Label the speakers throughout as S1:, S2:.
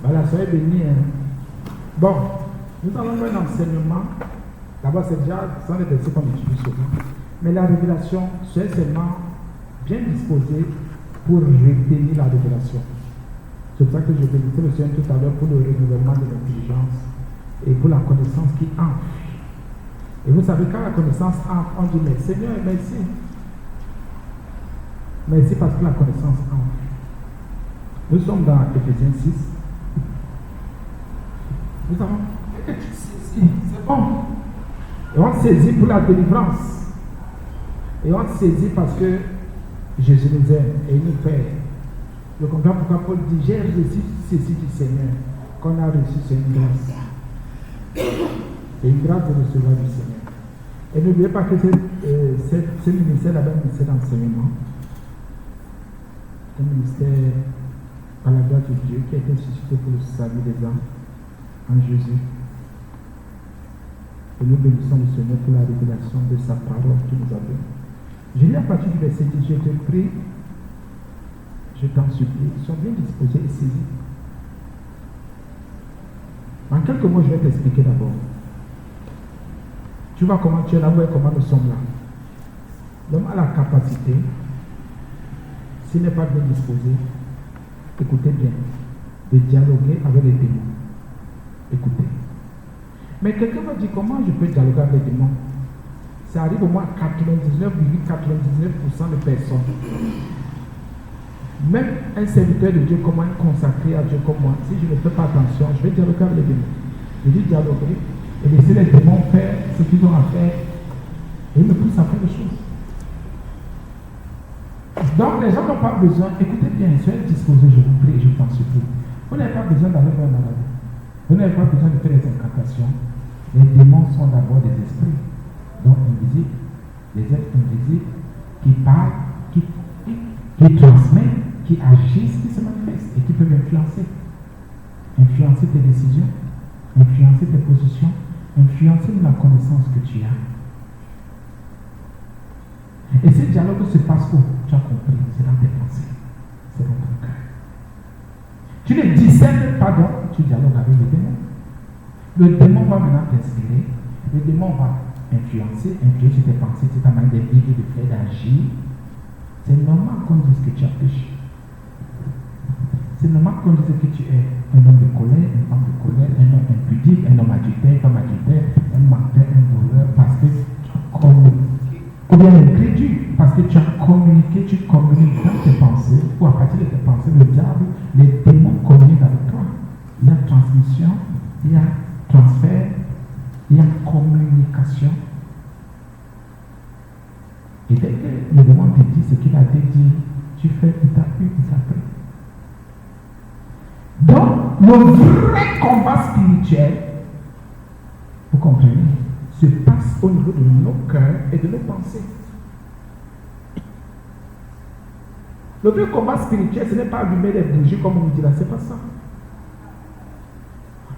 S1: Voilà, soyez bénis. Bon, nous allons voir un enseignement. D'abord, c'est déjà, ce sont des versets qu'on utilise souvent. Mais la révélation, soyez seulement bien disposé pour retenir la révélation. C'est pour ça que je bénissais le Seigneur tout à l'heure pour le renouvellement de l'intelligence et pour la connaissance qui entre. Et vous savez, quand la connaissance entre, on dit, mais Seigneur, merci. Merci parce que la connaissance entre. Nous sommes dans Éphésiens 6. Nous avons c'est bon. Et on saisit pour la délivrance. Et on saisit parce que Jésus nous aime et il nous fait. Je comprends pourquoi Paul dit, j'ai reçu ceci du Seigneur. Qu'on a reçu, c'est une grâce. C'est une grâce de recevoir du Seigneur. Et n'oubliez pas que ce ministère là-bas, un ministère d'enseignement. Un ministère par la grâce de Dieu qui a été suscité pour le salut des âmes en Jésus. Et nous bénissons le Seigneur pour la révélation de sa parole qu'il nous a donnée. Je lis à partir du verset 10, je te prie, je t'en supplie, sois bien disposés et saisis. En quelques mots, je vais t'expliquer d'abord. Tu vois comment tu es là, où et comment nous sommes là. L'homme a la capacité, s'il n'est pas bien disposé, écoutez bien, de dialoguer avec les démons. Écoutez. Mais quelqu'un va dire comment je peux dialoguer avec les démons? Ça arrive au moins à 99,99% de personnes. Même un serviteur de Dieu, comment consacré à Dieu comme moi, si je ne fais pas attention, je vais dialoguer avec les démons. Je dis dialoguer et laisser les démons faire ce qu'ils ont à faire et ils me poussent à faire des choses. Donc les gens n'ont pas besoin, écoutez bien, soyez disposés, je vous prie et je t'en supplie. Vous n'avez pas besoin d'aller vers un malade. Vous n'avez pas besoin de faire des incantations. Les démons sont d'abord des esprits, donc invisibles, des êtres invisibles qui parlent, qui transmettent, qui agissent, qui se manifestent et qui peuvent influencer. Influencer tes décisions, influencer tes positions, influencer la connaissance que tu as. Et ce dialogue se passe où? Tu as compris, c'est dans tes pensées, c'est dans ton cœur. Tu ne discernes pas donc, tu dialogues avec le démon. Le démon va maintenant t'inspirer, le démon va influer sur tes pensées, sur ta manière de vivre, de faire, d'agir. C'est normal qu'on dise que tu as péché. C'est normal qu'on dise que tu es un homme de colère, une femme de colère, un homme impudique, un homme adultère, une femme adultère, un menteur, un voleur, parce que tu as communiqué. Ou bien incrédule, parce que tu as communiqué, tu communiques dans tes pensées, ou à partir de tes pensées, le diable, les démons communiquent avec toi. Il y a transmission, il y a transfert, il y a communication. Et dès que le démon te dit ce qu'il a dit, tu fais, il t'a pris. Donc, le vrai combat spirituel, vous comprenez, se passe au niveau de nos cœurs et de nos pensées. Le vrai combat spirituel, ce n'est pas allumer les bougies comme on dit là, c'est pas ça.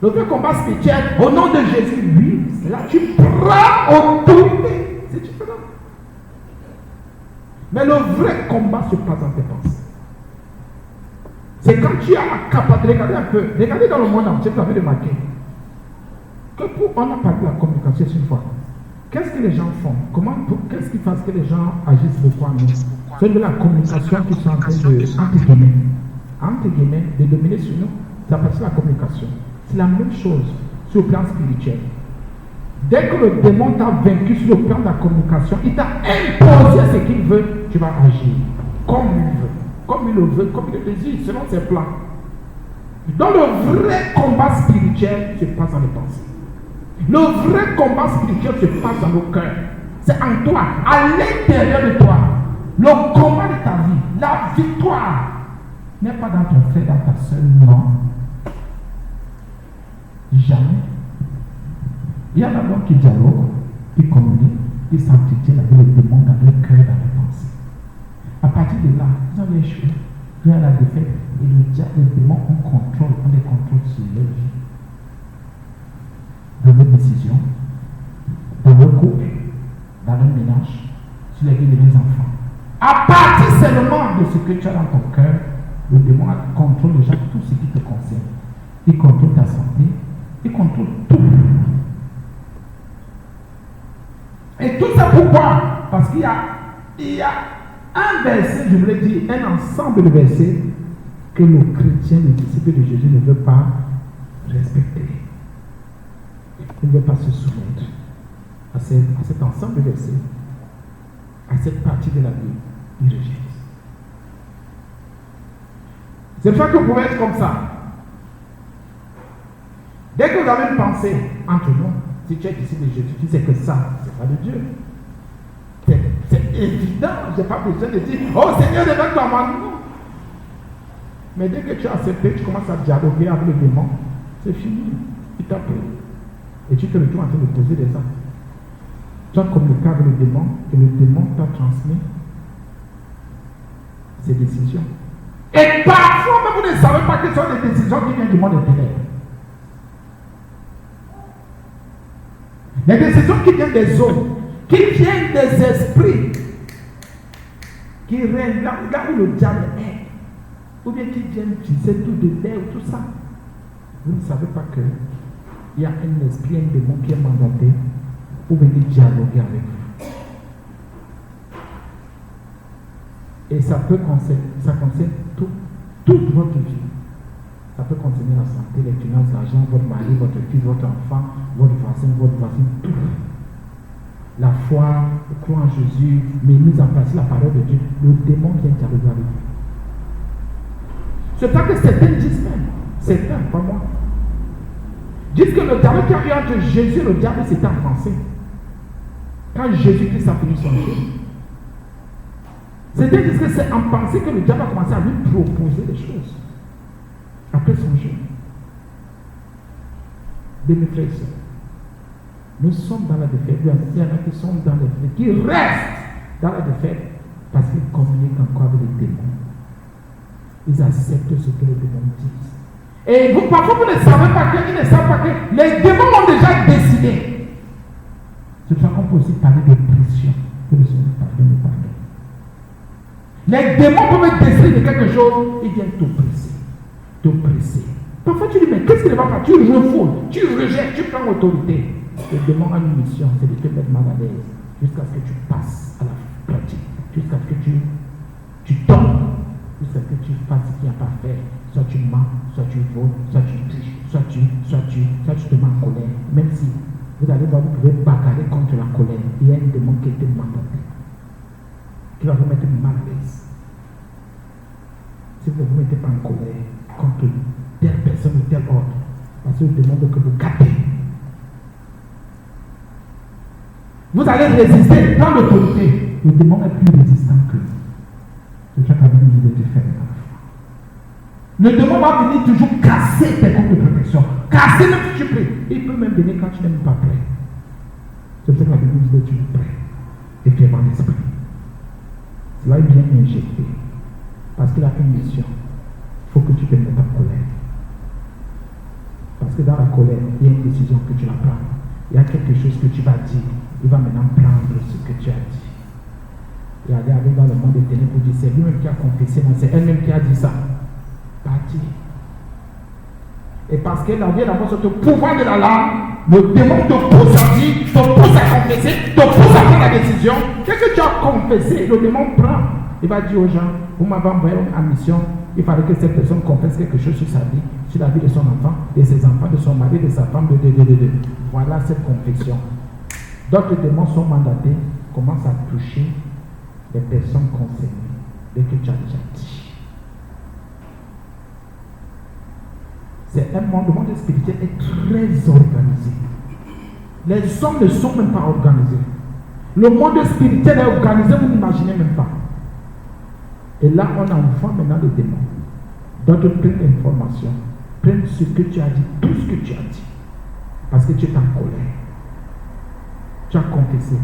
S1: Le vrai combat spirituel, au nom de Jésus, oui, là tu prends autorité. C'est différent. Mais le vrai combat se passe dans tes pensées. C'est quand tu as la capacité, regardez un peu, regardez dans le monde entier, vous avez remarqué que on a parlé de la communication une fois. Qu'est-ce que les gens font? Qu'est-ce qui fait que les gens agissent beaucoup en nous? C'est de la communication qui sont en train de, entre guillemets, de dominer sur nous. Ça passe la communication. C'est la même chose sur le plan spirituel. Dès que le démon t'a vaincu sur le plan de la communication, il t'a imposé ce qu'il veut, tu vas agir comme il veut. Comme il le veut, comme il le désire, selon ses plans. Donc le vrai combat spirituel se passe dans les pensées. Le vrai combat spirituel se passe dans nos cœurs. C'est en toi, à l'intérieur de toi. Le combat de ta vie, la victoire, n'est pas dans ton frère, dans ta soeur, non. Jamais. Il y en a donc qui dialoguent, qui communiquent, qui s'entretiennent avec les démons dans leur cœur, dans leurs pensées. À partir de là, vous avez échoué, vous avez la défaite, et le diable, les démons ont des contrôles sur leur vie, dans vos décisions, dans vos couple, dans leur ménage, sur les vies de mes enfants. À partir seulement de ce que tu as dans ton cœur, le démon contrôle déjà tout ce qui te concerne. il contrôle ta santé, il contrôle tout. Et tout ça pourquoi? Parce qu'il y a un verset, je voulais dire, un ensemble de versets que le chrétien, le disciple de Jésus ne veut pas respecter. Il ne veut pas se soumettre à cet ensemble de versets, à cette partie de la Bible. Il rejette. C'est pour ça que vous pouvez être comme ça. Dès que vous avez une pensée entre nous, si tu es disciple de Jésus, tu sais que ça, c'est pas de Dieu. C'est évident, je n'ai pas besoin de dire, oh Seigneur, révèle-toi moi. Non. Mais dès que tu as accepté, tu commences à dialoguer avec le démon, c'est fini. Il t'a pris. Et tu te retrouves en train de poser des actes. Tu as communiqué avec le démon et le démon t'a transmis ses décisions. Et parfois, même vous ne savez pas que ce sont des décisions qui viennent du monde intérieur. Les décisions qui viennent des hommes, qui viennent des esprits, qui règnent là où le diable est, ou bien qui viennent, tu sais, tout de l'air, tout ça. Vous ne savez pas qu'il y a un esprit, un démon qui est mandaté pour venir dialoguer avec vous. Et ça concerne toute votre vie. Ça peut concerner la santé, les finances, l'argent, votre mari, votre fils, votre enfant, votre voisin, tout. La foi, croire en Jésus, mais mise en place la parole de Dieu, le démon vient dialoguer avec vous. C'est pas que certains disent même, certains, pas moi, disent que le dialogue qui a eu entre Jésus et le diable, c'était en français. Quand Jésus-Christ a fini son jeu, certains disent que c'est en pensée que le diable a commencé à lui proposer des choses. Après son jeu. Bien, mes frères et sœurs, nous sommes dans la défaite. Il y en a qui sont dans la défaite, qui restent dans la défaite parce qu'ils communiquent encore avec les démons. Ils acceptent ce que les démons disent. Et vous, parfois, vous ne savez pas qu'ils ne savent pas que les démons ont déjà décidé. C'est pour ça qu'on peut aussi parler de pression. Que le Seigneur pardonne et pardonne. Les démons peuvent décider de quelque chose, ils viennent t'oppresser. Parfois tu dis, mais qu'est-ce qui ne va pas? Tu refoules, tu rejettes, tu prends l'autorité. Le démon a une mission, c'est de te mettre mal à l'aise jusqu'à ce que tu passes à la pratique, jusqu'à ce que tu tombes, jusqu'à ce que tu fasses ce qu'il n'y a pas à faire. Soit tu mens, soit tu voles, soit tu triches, soit tu te mets en colère. Même si vous allez voir, vous pouvez bagarrer contre la colère. Il y a un démon qui est mandaté, qui va vous mettre mal à l'aise. Si vous ne vous mettez pas en colère contre telle personne ou tel ordre, parce que le démon veut que vous captez. Vous allez résister dans l'autorité. Le démon est plus résistant que vous. C'est ça qu'a dit de faire dans la foi. Le démon va venir toujours casser tes comptes de protection. Casser même si tu pries. Il peut même venir quand tu n'es même pas prêt. C'est pour ça que la Bible dit que tu es prêt. Et fermement l'esprit. Cela est bien injecté. Parce qu'il a une mission. Il faut que tu te mettes en colère. Parce que dans la colère, il y a une décision que tu vas prendre. Il y a quelque chose que tu vas dire. Il va maintenant prendre ce que tu as dit. Et aller avec dans le monde des ténèbres pour dire, c'est lui-même qui a confessé, non, c'est elle-même qui a dit ça. Parti. Et parce qu'elle a dit d'abord sur le pouvoir de la langue, le démon te pousse à dire, te pousse à confesser, te pousse à prendre la décision. Qu'est-ce que tu as confessé? Le démon prend. Il va dire aux gens, vous m'avez envoyé en mission, il fallait que cette personne confesse quelque chose sur sa vie, sur la vie de son enfant, de ses enfants, de son mari, de sa femme, de. Voilà cette confession. D'autres démons sont mandatés, commencent à toucher les personnes concernées, dès que tu as déjà dit. C'est un monde, le monde spirituel est très organisé. Les hommes ne sont même pas organisés. Le monde spirituel est organisé, vous n'imaginez même pas. Et là, on envoie maintenant les démons. D'autres prennent l'information, prennent ce que tu as dit, tout ce que tu as dit. Parce que tu es en colère. Tu as confessé.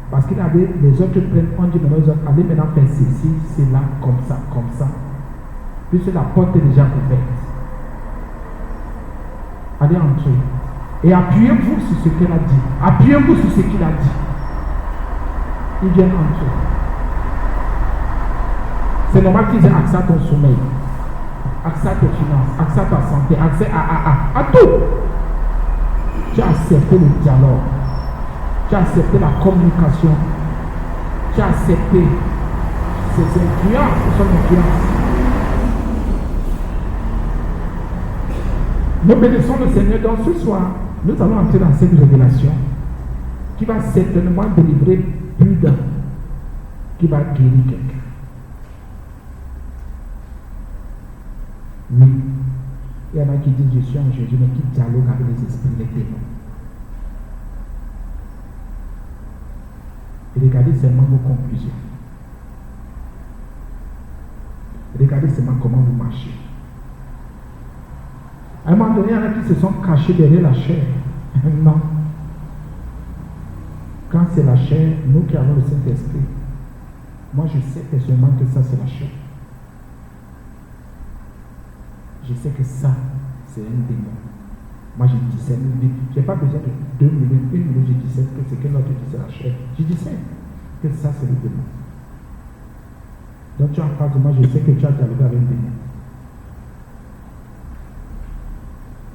S1: Parce qu'il avait, les autres prennent, on dit maintenant aux autres, allez maintenant faire ceci, cela, comme ça. Puisque la porte est déjà ouverte. Allez entrer. Et appuyez-vous sur ce qu'elle a dit. Appuyez-vous sur ce qu'il a dit. Il vient entrer. C'est normal qu'ils aient accès à ton sommeil. accès à tes finances, accès à ta santé, accès à tout. Tu as accepté le dialogue, tu as accepté la communication, tu as accepté ces influences, ce sont influences. Nous bénissons le Seigneur. Donc ce soir, nous allons entrer dans cette révélation qui va certainement délivrer plus d'un, qui va guérir quelqu'un. Oui, il y en a qui disent je suis en Jésus, mais qui dialogue avec les esprits, les démons. Et regardez seulement vos conclusions. Regardez seulement comment vous marchez. À un moment donné, il y en a qui se sont cachés derrière la chair. Non. Quand c'est la chair, nous qui avons le Saint-Esprit, moi je sais personnellement que ça c'est la chair. Je sais que ça, c'est un démon. Moi je discerne. Je n'ai pas besoin de 2 minutes, 1 minute, je discerne que c'est que l'autre dit c'est la chair. Je discerne que ça c'est le démon. Donc tu as en face de moi, je sais que tu as dialogué avec un démon.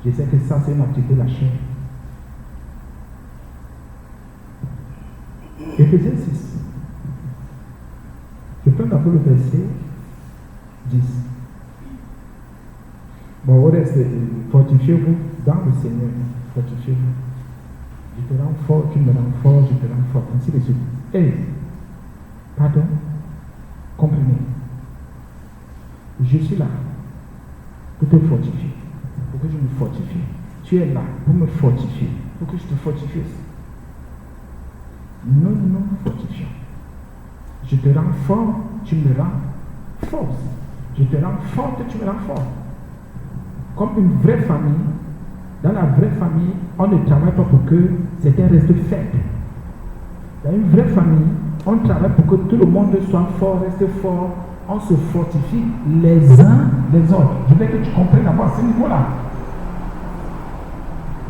S1: Je sais que ça, c'est une activité de la chair. Éphésiens 6. Je prends d'abord le verset 10. Bon, au reste, fortifiez-vous dans le Seigneur. Fortifiez-vous. Je te rends fort, tu me rends fort, je te rends fort. Ainsi de suite. Pardon. Comprenez. Je suis là pour te fortifier. Pour que je me fortifie. Tu es là pour me fortifier. Pour que je te fortifie aussi. Nous nous fortifions. Je te rends fort, tu me rends force. Je te rends forte, tu me rends fort. Comme une vraie famille, dans la vraie famille, on ne travaille pas pour que certains restent faibles. Dans une vraie famille, on travaille pour que tout le monde soit fort, reste fort. On se fortifie les uns les autres. Je veux que tu comprennes d'abord à ce niveau-là.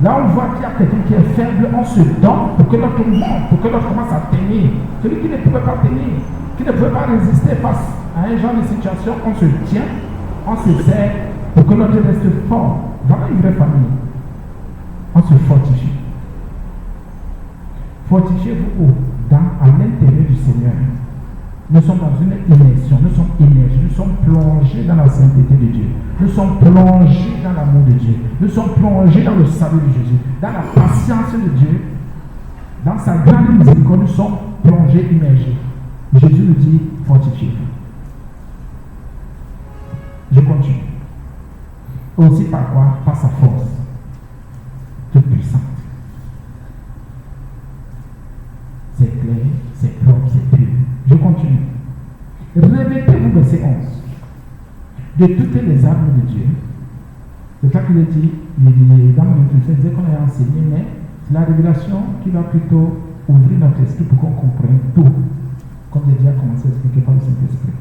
S1: Là, on voit qu'il y a quelqu'un qui est faible, on se donne pour que l'autre monte, pour que l'autre commence à tenir. Celui qui ne pouvait pas tenir, qui ne pouvait pas résister face à un genre de situation, on se tient, on se sert pour que l'autre reste fort. Voilà une vraie famille. On se fortifie. Fortifiez-vous où? À l'intérieur du Seigneur. Nous sommes dans une immersion, nous sommes immergés, nous sommes plongés dans la sainteté de Dieu. Nous sommes plongés dans l'amour de Dieu. Nous sommes plongés dans le salut de Jésus, dans la patience de Dieu, dans sa grande miséricorde. Nous sommes plongés, immergés. Jésus nous dit, fortifiez-vous. Je continue. Aussi par quoi? Par sa force toute puissante. C'est clair, c'est propre, c'est pur. Je continue. Revêtez-vous, verset 11, de toutes les armes de Dieu. C'est ça qu'il a dit, dans mon introduction, il disait qu'on a enseigné, mais c'est la révélation qui va plutôt ouvrir notre esprit pour qu'on comprenne tout, comme j'ai déjà commencé à expliquer par le Saint-Esprit.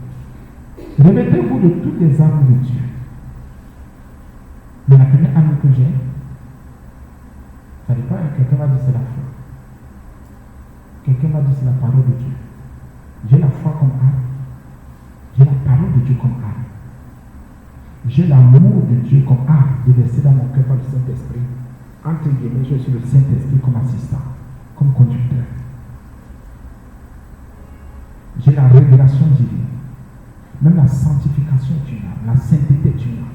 S1: Revêtez-vous de toutes les armes de Dieu. Mais la première arme que j'ai, ça dépend, quelqu'un m'a dit c'est la foi. Quelqu'un m'a dit c'est la parole de Dieu. J'ai la foi comme arme. J'ai la parole de Dieu comme arme. J'ai l'amour de Dieu comme arme déversé dans mon cœur par le Saint-Esprit. Entre guillemets, je suis le Saint-Esprit comme assistant, comme conducteur. J'ai la révélation divine. Même la sanctification d'une âme, la sainteté d'une âme.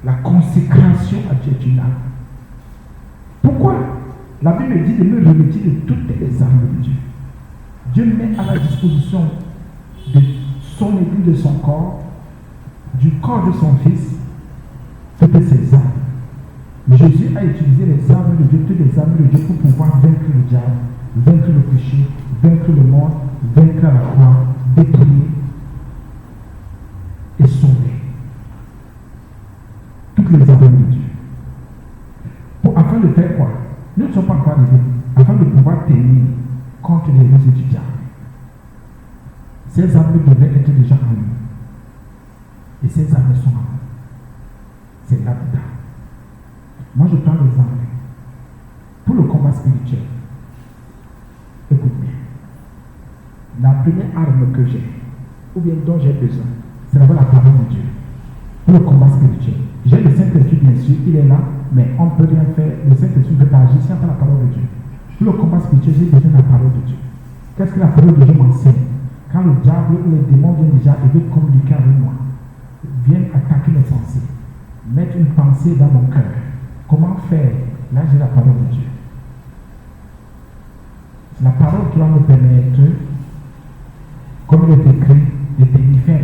S1: La consécration à Dieu d'une âme. Pourquoi? La Bible dit de me revêtir de toutes les armes de Dieu. Dieu met à la disposition de son Église, de son corps, du corps de son Fils, toutes ces armes. Jésus a utilisé les armes de Dieu, toutes les armes de Dieu pour pouvoir vaincre le diable, vaincre le péché, vaincre le monde, vaincre la croix, dépouiller et sauver. Toutes les armes de Dieu. Afin de faire quoi? Nous ne sommes pas encore arrivés. Afin de pouvoir tenir contre les ruses du diable. Ces armes devaient être déjà en nous. Et ces armes sont en nous. C'est là-dedans. Moi, je prends les armes pour le combat spirituel. Écoute bien. La première arme que j'ai, ou bien dont j'ai besoin, c'est d'avoir la parole de mais on ne peut rien faire. Le Saint-Esprit ne peut pas agir sans la parole de Dieu. Pour le combat spirituel, j'ai besoin de la parole de Dieu. Qu'est-ce que la parole de Dieu m'enseigne? Quand le diable ou les démons viennent déjà et veulent communiquer avec moi, viennent attaquer mes pensées, mettre une pensée dans mon cœur. Comment faire? Là, j'ai la parole de Dieu. C'est la parole qui va me permettre, comme il est écrit, de tenir ferme.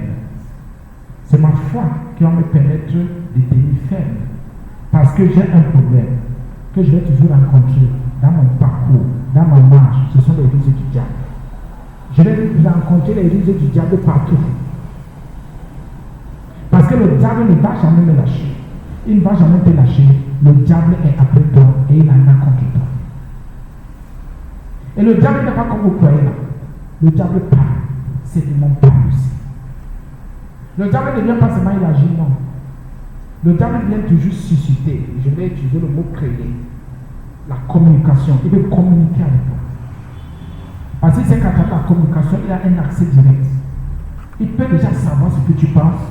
S1: C'est ma foi qui va me permettre de tenir ferme. Parce que j'ai un problème que je vais toujours rencontrer dans mon parcours, dans ma marche. Ce sont les ruses du diable. Je vais rencontrer les ruses du diable partout. Parce que le diable ne va jamais me lâcher. Il ne va jamais te lâcher. Le diable est après toi et il en a contre toi. Et le diable n'est pas comme vous croyez là. Le diable parle. C'est le monde parle aussi. Le diable ne vient pas seulement il agit, non. Le diable vient toujours susciter. Je vais utiliser le mot créer. La communication. Il veut communiquer avec toi. Parce que c'est qu'à travers la communication, il a un accès direct. Il peut déjà savoir ce que tu penses.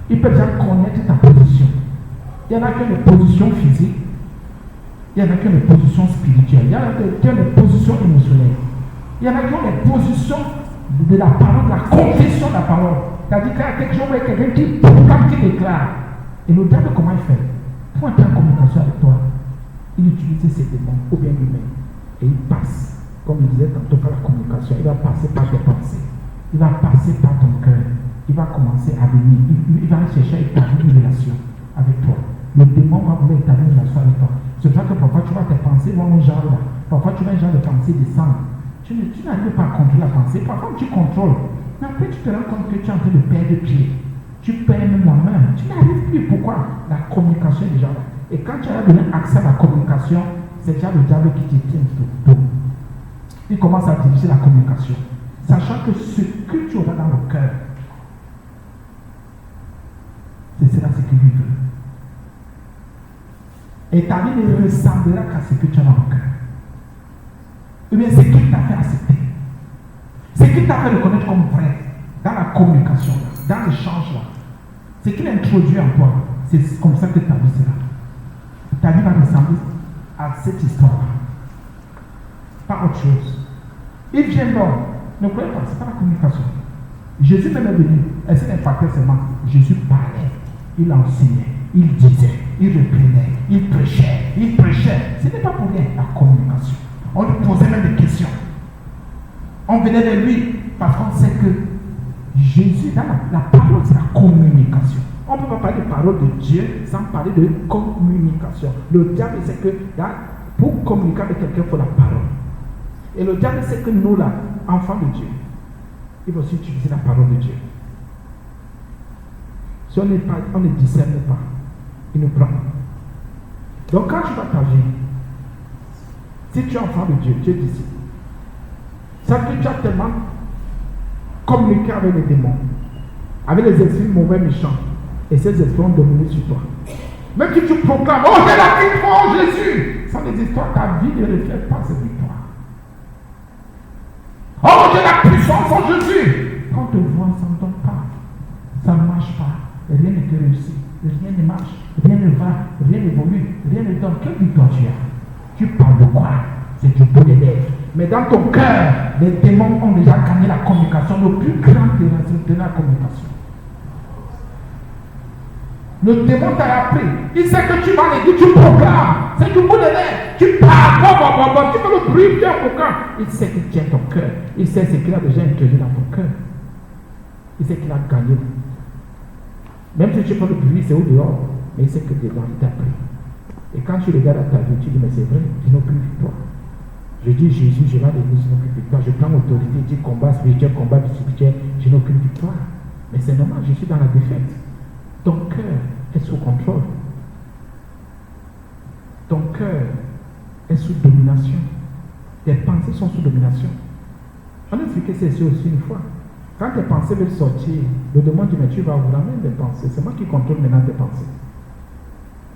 S1: Il peut déjà connaître ta position. Il y en a qui ont des positions physiques. Il y en a qui ont des positions spirituelles. Il y en a qui ont des positions émotionnelles. Il y en a qui ont des positions de la parole, de la confession de la parole. C'est-à-dire qu'il y a quelque chose avec quelqu'un qui déclare. Et le diable, comment il fait? Pour entrer en communication avec toi, il utilise ses démons ou bien lui-même. Et il passe, comme je disais tantôt, par la communication. Il va passer par tes pensées. Il va passer par ton cœur. Il va commencer à venir. Il va chercher à établir une relation avec toi. Le démon va vouloir établir une relation avec toi. C'est pour ça que parfois tu vois tes pensées vont un genre là. Parfois tu vois un genre de pensée descendre. Tu n'arrives pas à contrôler la pensée. Parfois tu contrôles. Mais après tu te rends compte que tu es en train de perdre pied. Tu perds même la main. Tu n'arrives plus. Pourquoi? La communication est déjà là. Et quand tu as donné accès à la communication, c'est déjà le diable qui te tient tout. Il commence à diriger la communication. Sachant que ce que tu auras dans le cœur, c'est cela ce qu'il lui veut. Et ta vie ne ressemblera qu'à ce que tu as dans le cœur. Ou bien c'est ce qu'il t'a fait accepter. C'est ce qu'il t'a fait reconnaître comme vrai dans la communication, dans l'échange là. C'est qu'il a introduit en toi. C'est comme ça que ta vie sera. Ta vie va ressembler à cette histoire-là. Pas autre chose. Il vient donc. Ne croyez pas, ce n'est pas la communication. Jésus même est venu. Elle s'est impactée seulement. Jésus parlait. Il enseignait. Il disait. Il reprenait. Il prêchait. Ce n'est pas pour rien la communication. On lui posait même des questions. On venait de lui parce qu'on sait que Jésus, dans la parole, c'est la communication. On ne peut pas parler de parole de Dieu sans parler de communication. Le diable sait que pour communiquer avec quelqu'un, il faut la parole. Et le diable sait que nous, là, enfants de Dieu, il va aussi utiliser la parole de Dieu. Si on ne discerne pas, il nous prend. Donc quand tu vas ta vie, si tu es enfant de Dieu, tu es disciple, ça que tu as tellement communiqué avec les démons, avec les esprits mauvais méchants, et ces esprits ont dominé sur toi. Même si tu proclames, oh j'ai la victoire, Jésus, sans les histoires, ta vie ne reflète pas cette victoire. Oh j'ai la puissance en Jésus. Quand on te voit, ça ne donne pas, ça ne marche pas, rien ne te réussit, rien ne marche, rien ne va, rien n'évolue, rien ne donne. Quelle victoire tu as? Tu parles de quoi? C'est du bout des lèvres. Mais dans ton cœur, les démons ont déjà gagné la communication. Le plus grand terrain, c'est de la communication. Le démon t'a appris. Il sait que tu vas les dire, tu proclames. C'est du bout des lèvres. Tu parles, tu fais le bruit, tu proclames. Il sait que tu es ton cœur. Il sait ce qu'il a déjà introduit dans ton cœur. Il sait qu'il a gagné. Même si tu fais le bruit, c'est au dehors. Mais il sait que dedans, il t'a pris. Et quand tu regardes à ta vie, tu dis, mais c'est vrai, je n'ai plus victoire. Je dis, Jésus, je vais aller, je n'ai plus victoire. Je prends l'autorité, je dis, combat spirituel, combat spirituel, je n'ai aucune victoire. Mais c'est normal, je suis dans la défaite. Ton cœur est sous contrôle. Ton cœur est sous domination. Tes pensées sont sous domination. On a expliqué ceci aussi une fois. Quand tes pensées veulent sortir, le démon dit, mais tu vas vous ramener des pensées. C'est moi qui contrôle maintenant tes pensées.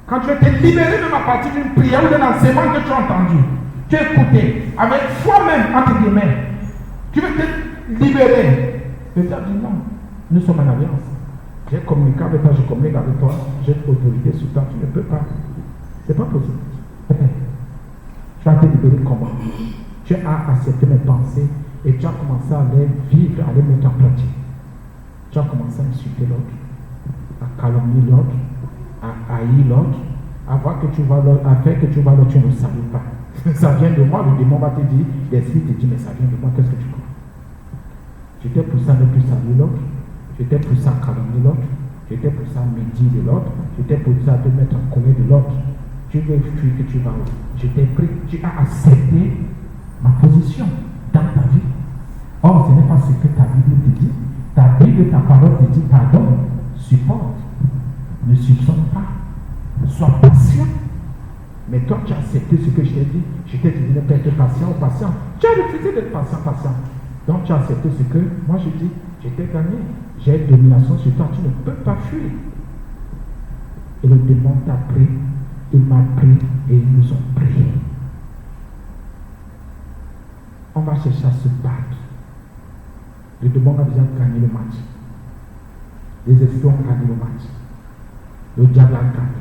S1: Quand tu veux te libérer même à partir d'une prière ou d'un enseignement que tu as entendu, tu as écouté, avec foi même, entre guillemets, tu veux te libérer. Le diable dit non, nous sommes en alliance. J'ai communiqué avec toi, je communique avec toi, j'ai autorité sur toi, tu ne peux pas. C'est pas possible. Tu as été libéré comment? Tu as accepté mes pensées et tu as commencé à les vivre, à les mettre en pratique. Tu as commencé à insulter l'autre, à calomnier l'autre, à haïr l'autre, à voir que tu vas l'autre, à faire que tu vas l'autre, tu ne salues pas. Ça vient de moi, le démon va te dire, l'esprit te dit, mais ça vient de moi, qu'est-ce que tu crois? J'étais poussé à ne plus saluer l'autre, j'étais poussé à calomnier l'autre, j'étais poussé à médire de l'autre, j'étais poussé à te mettre en colère de l'autre. Tu veux fuir que tu vas où? Je t'ai pris, tu as accepté ma position dans ta vie. Or, ce n'est pas ce que ta Bible te dit. Ta Bible, ta parole te dit, pardonne, supporte, ne soupçonne pas, sois patient. Mais toi, tu as accepté ce que je t'ai dit. Je t'ai dit de ne pas être patient ou patient. Tu as refusé d'être patient. Donc, tu as accepté ce que moi je dis. Je t'ai gagné. J'ai une domination sur toi. Tu ne peux pas fuir. Et le démon t'a pris. Il m'a pris et ils nous ont pris. On va chercher à se battre. Le démon a déjà gagné le match. Les esprits ont gagné le match. Le diable a gagné.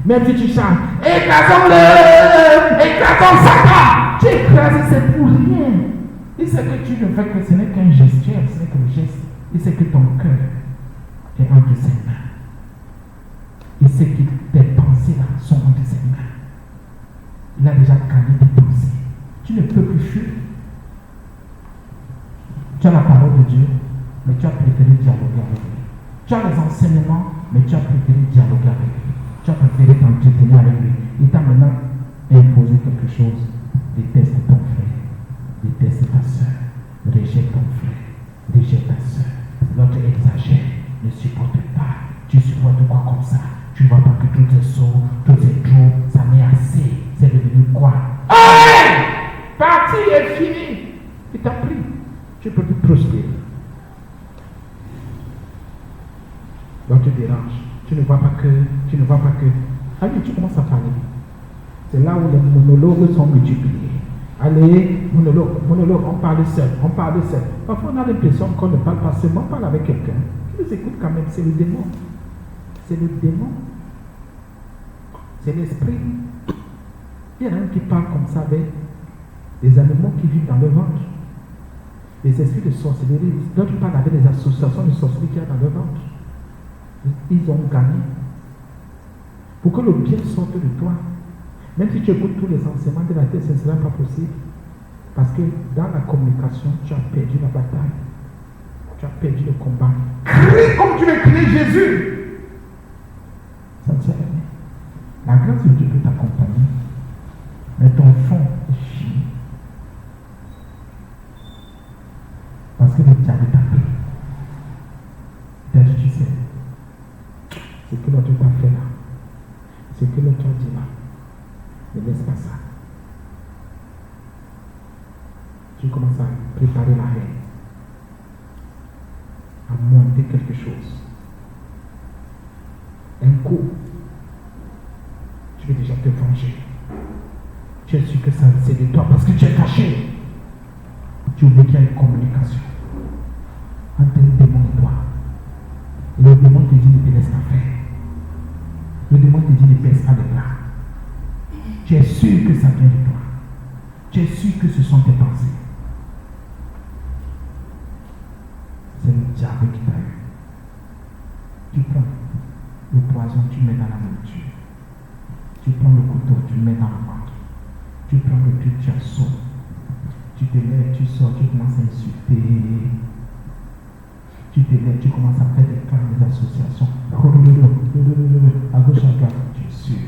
S1: Même si tu chantes, écrasons-le, écrasons Satan, tu écrases, c'est pour rien. Il sait que tu ne fais que ce n'est qu'un gestuel, ce n'est qu'un geste. Il sait que ton cœur est entre ses mains. Il sait que tes pensées là sont entre ses mains. Il a déjà gagné tes pensées. Tu ne peux plus fuir. Tu as la parole de Dieu, mais tu as préféré dialoguer avec lui. Tu as les enseignements, mais tu as préféré dialoguer avec lui. Tu as préféré t'entretenir avec lui. Il t'a maintenant imposé quelque chose. Déteste ton frère, déteste ta soeur, rejette ton frère, rejette ta soeur. L'autre exagère, ne supporte pas. Tu supportes quoi comme ça? Tu ne vois pas que tout est saut, tout est trop, ça n'est assez. C'est devenu quoi? Hey! Parti est fini. Il t'a pris. Tu ne peux plus prospérer. Donc tu déranges. Tu ne vois pas que. Allez, tu commences à parler. C'est là où les monologues sont multipliés. Allez, monologue, on parle seul. Parfois on a l'impression qu'on ne parle pas seulement, on parle avec quelqu'un. Tu les écoutes quand même, c'est le démon. C'est le démon. C'est l'esprit. Il y en a un qui parle comme ça avec des animaux qui vivent dans le ventre. Les esprits de sorcellerie, d'autres parlent avec des associations de sorcellerie qu'il y a dans le ventre. Ils ont gagné. Pour que le bien sorte de toi, même si tu écoutes tous les enseignements de la terre, ce ne sera pas possible. Parce que dans la communication, tu as perdu la bataille. Tu as perdu le combat. Crie comme tu veux crier Jésus. Ça ne sert à rien. La grâce de Dieu peut t'accompagner. Mais ton fond est fini. Parce que le diable t'a pris. Peut-être tu sais. Ce que l'autre t'a fait là. Ce que l'autre a dit là. Ne laisse pas ça. Tu commences à préparer la haine. À monter quelque chose. Un coup. Tu veux déjà te venger. Tu es sûr que ça c'est de toi parce que tu es caché. Tu oublies qu'il y a une communication entre le démon et toi. Et le démon te dit ne te laisse pas faire. Le démon te dit ne baisse pas les bras. Tu es sûr que ça vient de toi. Tu es sûr que ce sont tes pensées. C'est le diable qui t'a eu. Tu prends le poison, tu mets dans la nourriture. Tu prends le couteau, tu mets dans la ventre. Tu prends le truc, tu assois. Tu te lèves, tu sors, tu commences à insulter. Tu te lèves, tu commences à faire des clans, des associations. À gauche, à droite, tu es sûr.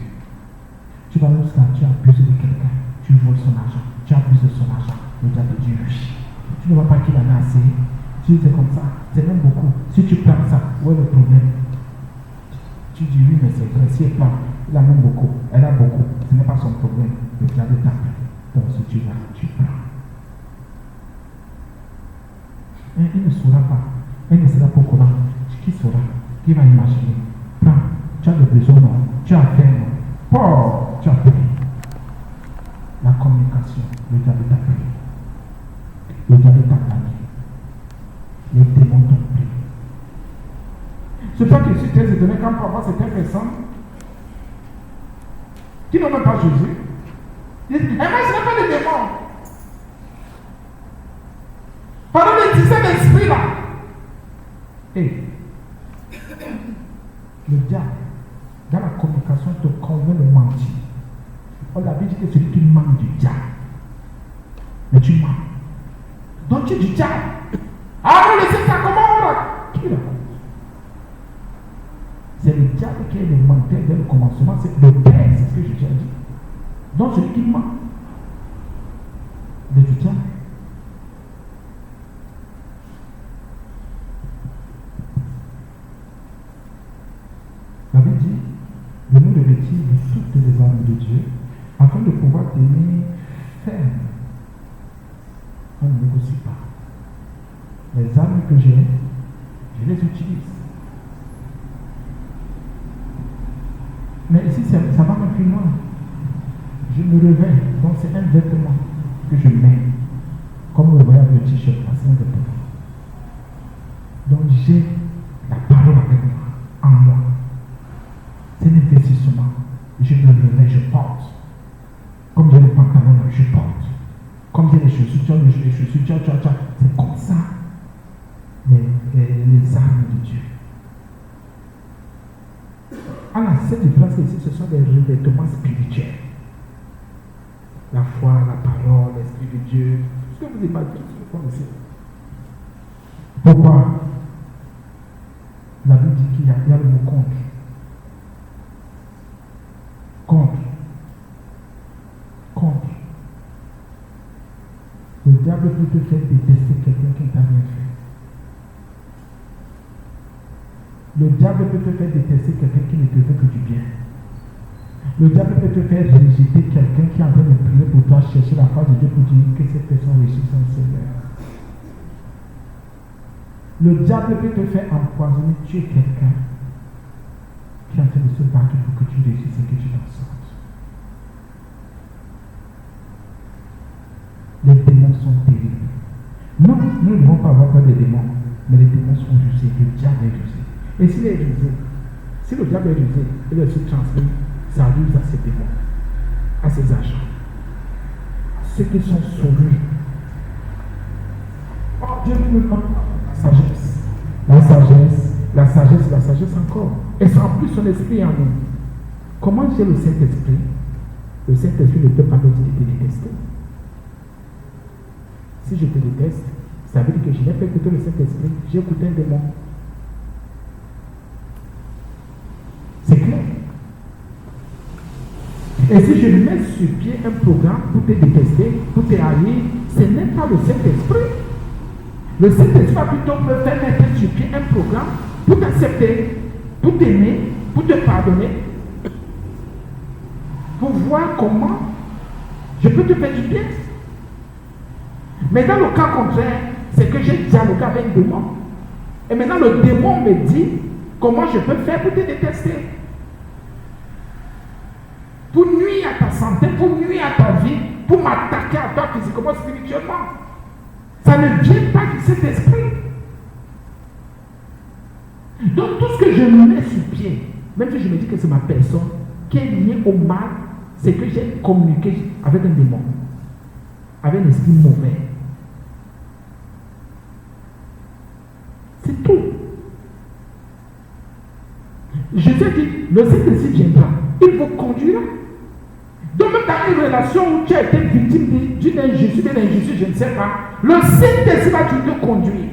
S1: Tu vas jusqu'à, tu abuses de quelqu'un, tu voles son argent, tu abuses de son argent. Le diable dit oui. Tu ne vois pas qu'il en a assez. Tu dis comme ça, c'est même beaucoup. Si tu prends ça, où est le problème? Tu dis oui, mais c'est vrai, si elle prend, il a même beaucoup, elle a beaucoup, ce n'est pas son problème. Le diable tape. Donc si tu vas, tu prends. Mais il ne saura pas. Elle ne sera pas au courant. Qui saura? Qui va imaginer? Prends. Tu as le besoin, non? Tu as fait, non? Oh, tu as pris. La communication, le diable t'a pris. Le diable t'a gagné. Les démons t'ont pris. C'est toi qui suis très étonné quand parfois cette personne qui n'ont même pas Jésus. Ils disent, moi, ce n'est pas des démons. Pendant le disait l'esprit là. Et le diable, dans la communication, te convainc de mentir. On a dit que celui qui ment du diable. Mais tu mens. Donc tu es du diable. Ah non, laissez ça, comment on va? Qui raconte? C'est le diable qui est le menteur dès le commencement. C'est le père, c'est ce que je t'ai dit. Donc celui qui ment, c'est du diable. La Bible dit, de nous revêtir de toutes les armes de Dieu, afin de pouvoir tenir ferme. On ne négocie pas. Les armes que j'ai, je les utilise. Mais ici, ça va même plus loin. Je me réveille, donc c'est un vêtement que je mets. Comme vous le voyez avec le t-shirt, c'est un vêtement. Donc j'ai la parole avec moi, en moi. C'est un investissement. Je me réveille, je porte. Comme j'ai les pantalons, je porte. Comme j'ai les chaussures, c'est comme ça les armes de Dieu. Alors, cette différence ici, ce sont des revêtements spirituels. La foi, la parole, l'esprit de Dieu, tout ce que vous imaginez, tout ce que vous connaissez. Pourquoi? La Bible dit qu'il y a le mot contre. Contre. Contre. Le diable peut te faire détester quelqu'un qui ne t'a rien fait. Le diable peut te faire détester quelqu'un qui ne te fait que du bien. Le diable peut te faire rejeter quelqu'un qui est en train de prier pour toi, chercher la face de Dieu pour dire que cette personne réussit son Seigneur. Le diable peut te faire empoisonner, tuer quelqu'un qui est en train de se battre pour que tu réussisses et que tu t'en sortes. Les démons sont terribles. Non, nous ne devons pas avoir peur des démons, mais les démons sont rusés, le diable est rusé. Et s'il est rusé, si le diable est rusé, il est se transmet, ça ruse à ses démons, à ses agents, à ceux qui sont sauvés. Oh, Dieu nous donne la sagesse. La sagesse, la sagesse, la sagesse encore. Et ça en plus son esprit en nous. Comment j'ai le Saint-Esprit? Le Saint-Esprit ne peut pas me dire de te détester. Si je te déteste, ça veut dire que je n'ai pas écouté le Saint-Esprit, j'ai écouté un démon. C'est clair. Et si je mets sur pied un programme pour te détester, pour te haïr, ce n'est pas le Saint-Esprit. Le Saint-Esprit va plutôt me faire mettre sur pied un programme pour t'accepter, pour t'aimer, pour te pardonner, pour voir comment je peux te faire du bien. Mais dans le cas contraire, c'est que j'ai dialogué avec un démon. Et maintenant le démon me dit comment je peux faire pour te détester. Pour nuire à ta santé, pour nuire à ta vie, pour m'attaquer à toi physiquement, spirituellement. Ça ne vient pas de cet esprit. Donc tout ce que je mets sur pied, même si je me dis que c'est ma personne, qui est liée au mal, c'est que j'ai communiqué avec un démon, avec un esprit mauvais. C'est tout. Je t'ai dit, le Saint-Esprit viendra, il vous conduira. Donc même dans une relation où tu as été victime d'une injustice, je ne sais pas, le Saint-Esprit va te conduire.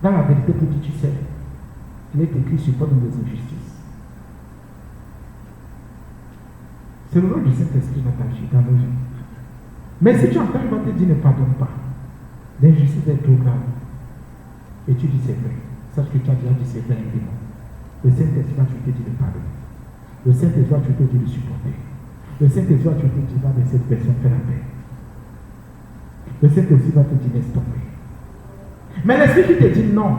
S1: Dans la vérité, pour dire, tu sais, il est écrit sur toi dans les injustices. C'est le rôle du Saint-Esprit dans ta vie, dans nos vies. Mais si tu entends, il va te dire ne pardonne pas. L'injustice est trop grave. Et tu dis c'est vrai. Sache que tu as déjà dit c'est vrai un démon. Le Saint-Esprit va te dire de pardonner. Le Saint-Esprit va te dire de supporter. Le Saint-Esprit va te dire va avec cette personne faire la paix. Le Saint-Esprit va te dire laisse tomber. Mais l'Esprit qui te dit non,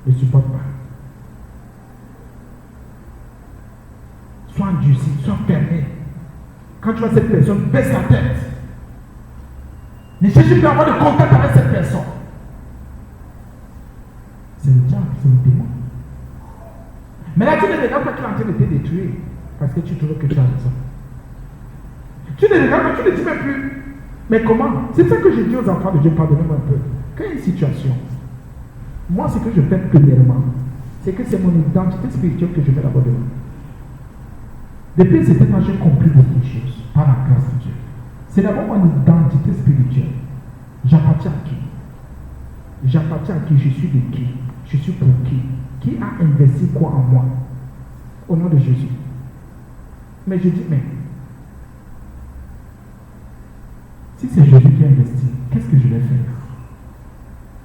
S1: ne supporte pas. Sois endurci, sois fermé. Quand tu vois cette personne, baisse la tête. Ne cherche plus à avoir de contact avec cette personne. C'est le diable, c'est le démon. Mais là, tu ne regardes pas qu'il est en train de te détruire. Parce que tu trouves que tu as raison. Tu ne regardes pas, tu ne dis même plus. Mais comment? C'est ça que je dis aux enfants de Dieu, pardonnez-moi un peu. Quand il y a une situation, moi ce que je fais premièrement, c'est que c'est mon identité spirituelle que je mets d'abord devant. Depuis ce temps, j'ai compris beaucoup de choses par la grâce de Dieu. C'est d'abord mon identité spirituelle. J'appartiens à qui? J'appartiens à qui? Je suis de qui? Je suis pour qui? Qui a investi quoi en moi? Au nom de Jésus. Mais je dis, mais si c'est Jésus qui a investi, qu'est-ce que je vais faire?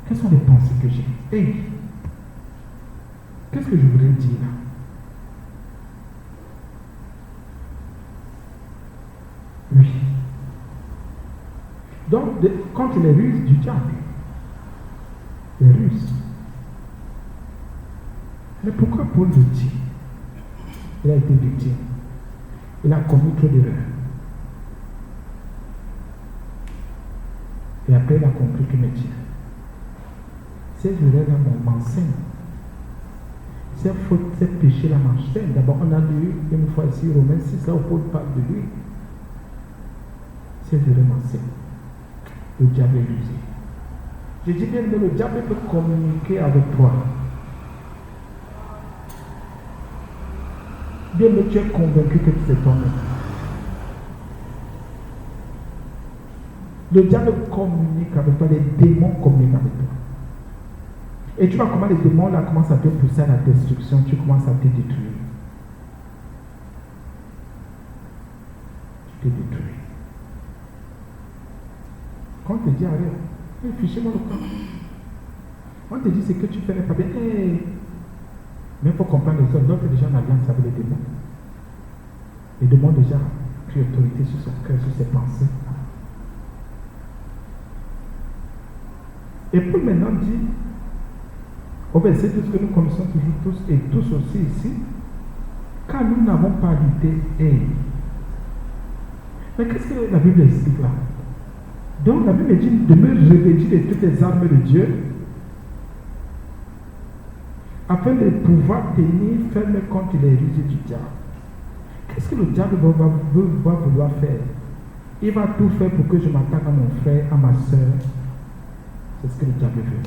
S1: Quelles sont les pensées que j'ai? Et qu'est-ce que je voudrais dire là? Oui. Donc, contre les ruses du diable, les ruses. Mais pourquoi Paul le dit? Il a été victime. Il a commis trop d'erreurs. Et après, il a compris que, mais tiens, ces erreurs-là m'enseignent. Ces fautes, ces péchés-là m'enseignent. D'abord, on a lu une fois ici, Romains 6, là où Paul parle de lui. Ces erreurs m'enseignent. Le diable est rusé. Je dis bien, mais le diable peut communiquer avec toi. Bien, mais tu es convaincu que c'est toi-même. Le diable communique avec toi, les démons communiquent avec toi. Et tu vois comment les démons là commencent à te pousser à la destruction, tu commences à te détruire. Tu te détruis. Quand on te dit arrête, fichez-moi le camp. On te dit ce que tu fais n'est pas bien. Mais il faut comprendre les autres. L'autre est déjà en alliance avec les démons. Les démons ont déjà pris autorité sur son cœur, sur ses pensées. Et Paul maintenant dit, au verset 12 que nous connaissons toujours tous, et tous aussi ici, car nous n'avons pas lutté. Mais qu'est-ce que la Bible explique là? Donc la Bible dit de me revêtir de toutes les armes de Dieu, afin de pouvoir tenir ferme contre les ruses du diable. Qu'est-ce que le diable va vouloir faire? Il va tout faire pour que je m'attaque à mon frère, à ma soeur. C'est ce que le diable veut.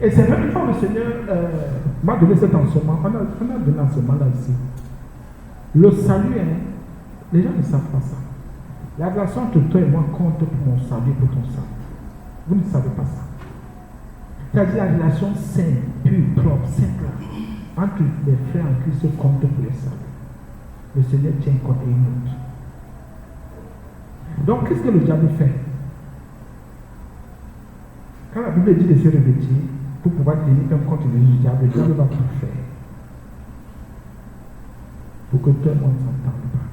S1: Et c'est vrai que quand le Seigneur m'a donné cet enseignement, on a donné l'enseignement là ici. Le salut, les gens ne savent pas ça. La relation entre toi et moi compte pour mon salut, pour ton salut. Vous ne savez pas ça. C'est-à-dire la relation saine, pure, propre, simple, entre les frères en Christ compte pour le salut. Le Seigneur tient compte et une autre. Donc, qu'est-ce que le diable fait? Quand la Bible dit de se revêtir, pour pouvoir tenir un contre le diable va tout faire. Pour que tout le monde ne s'entende pas.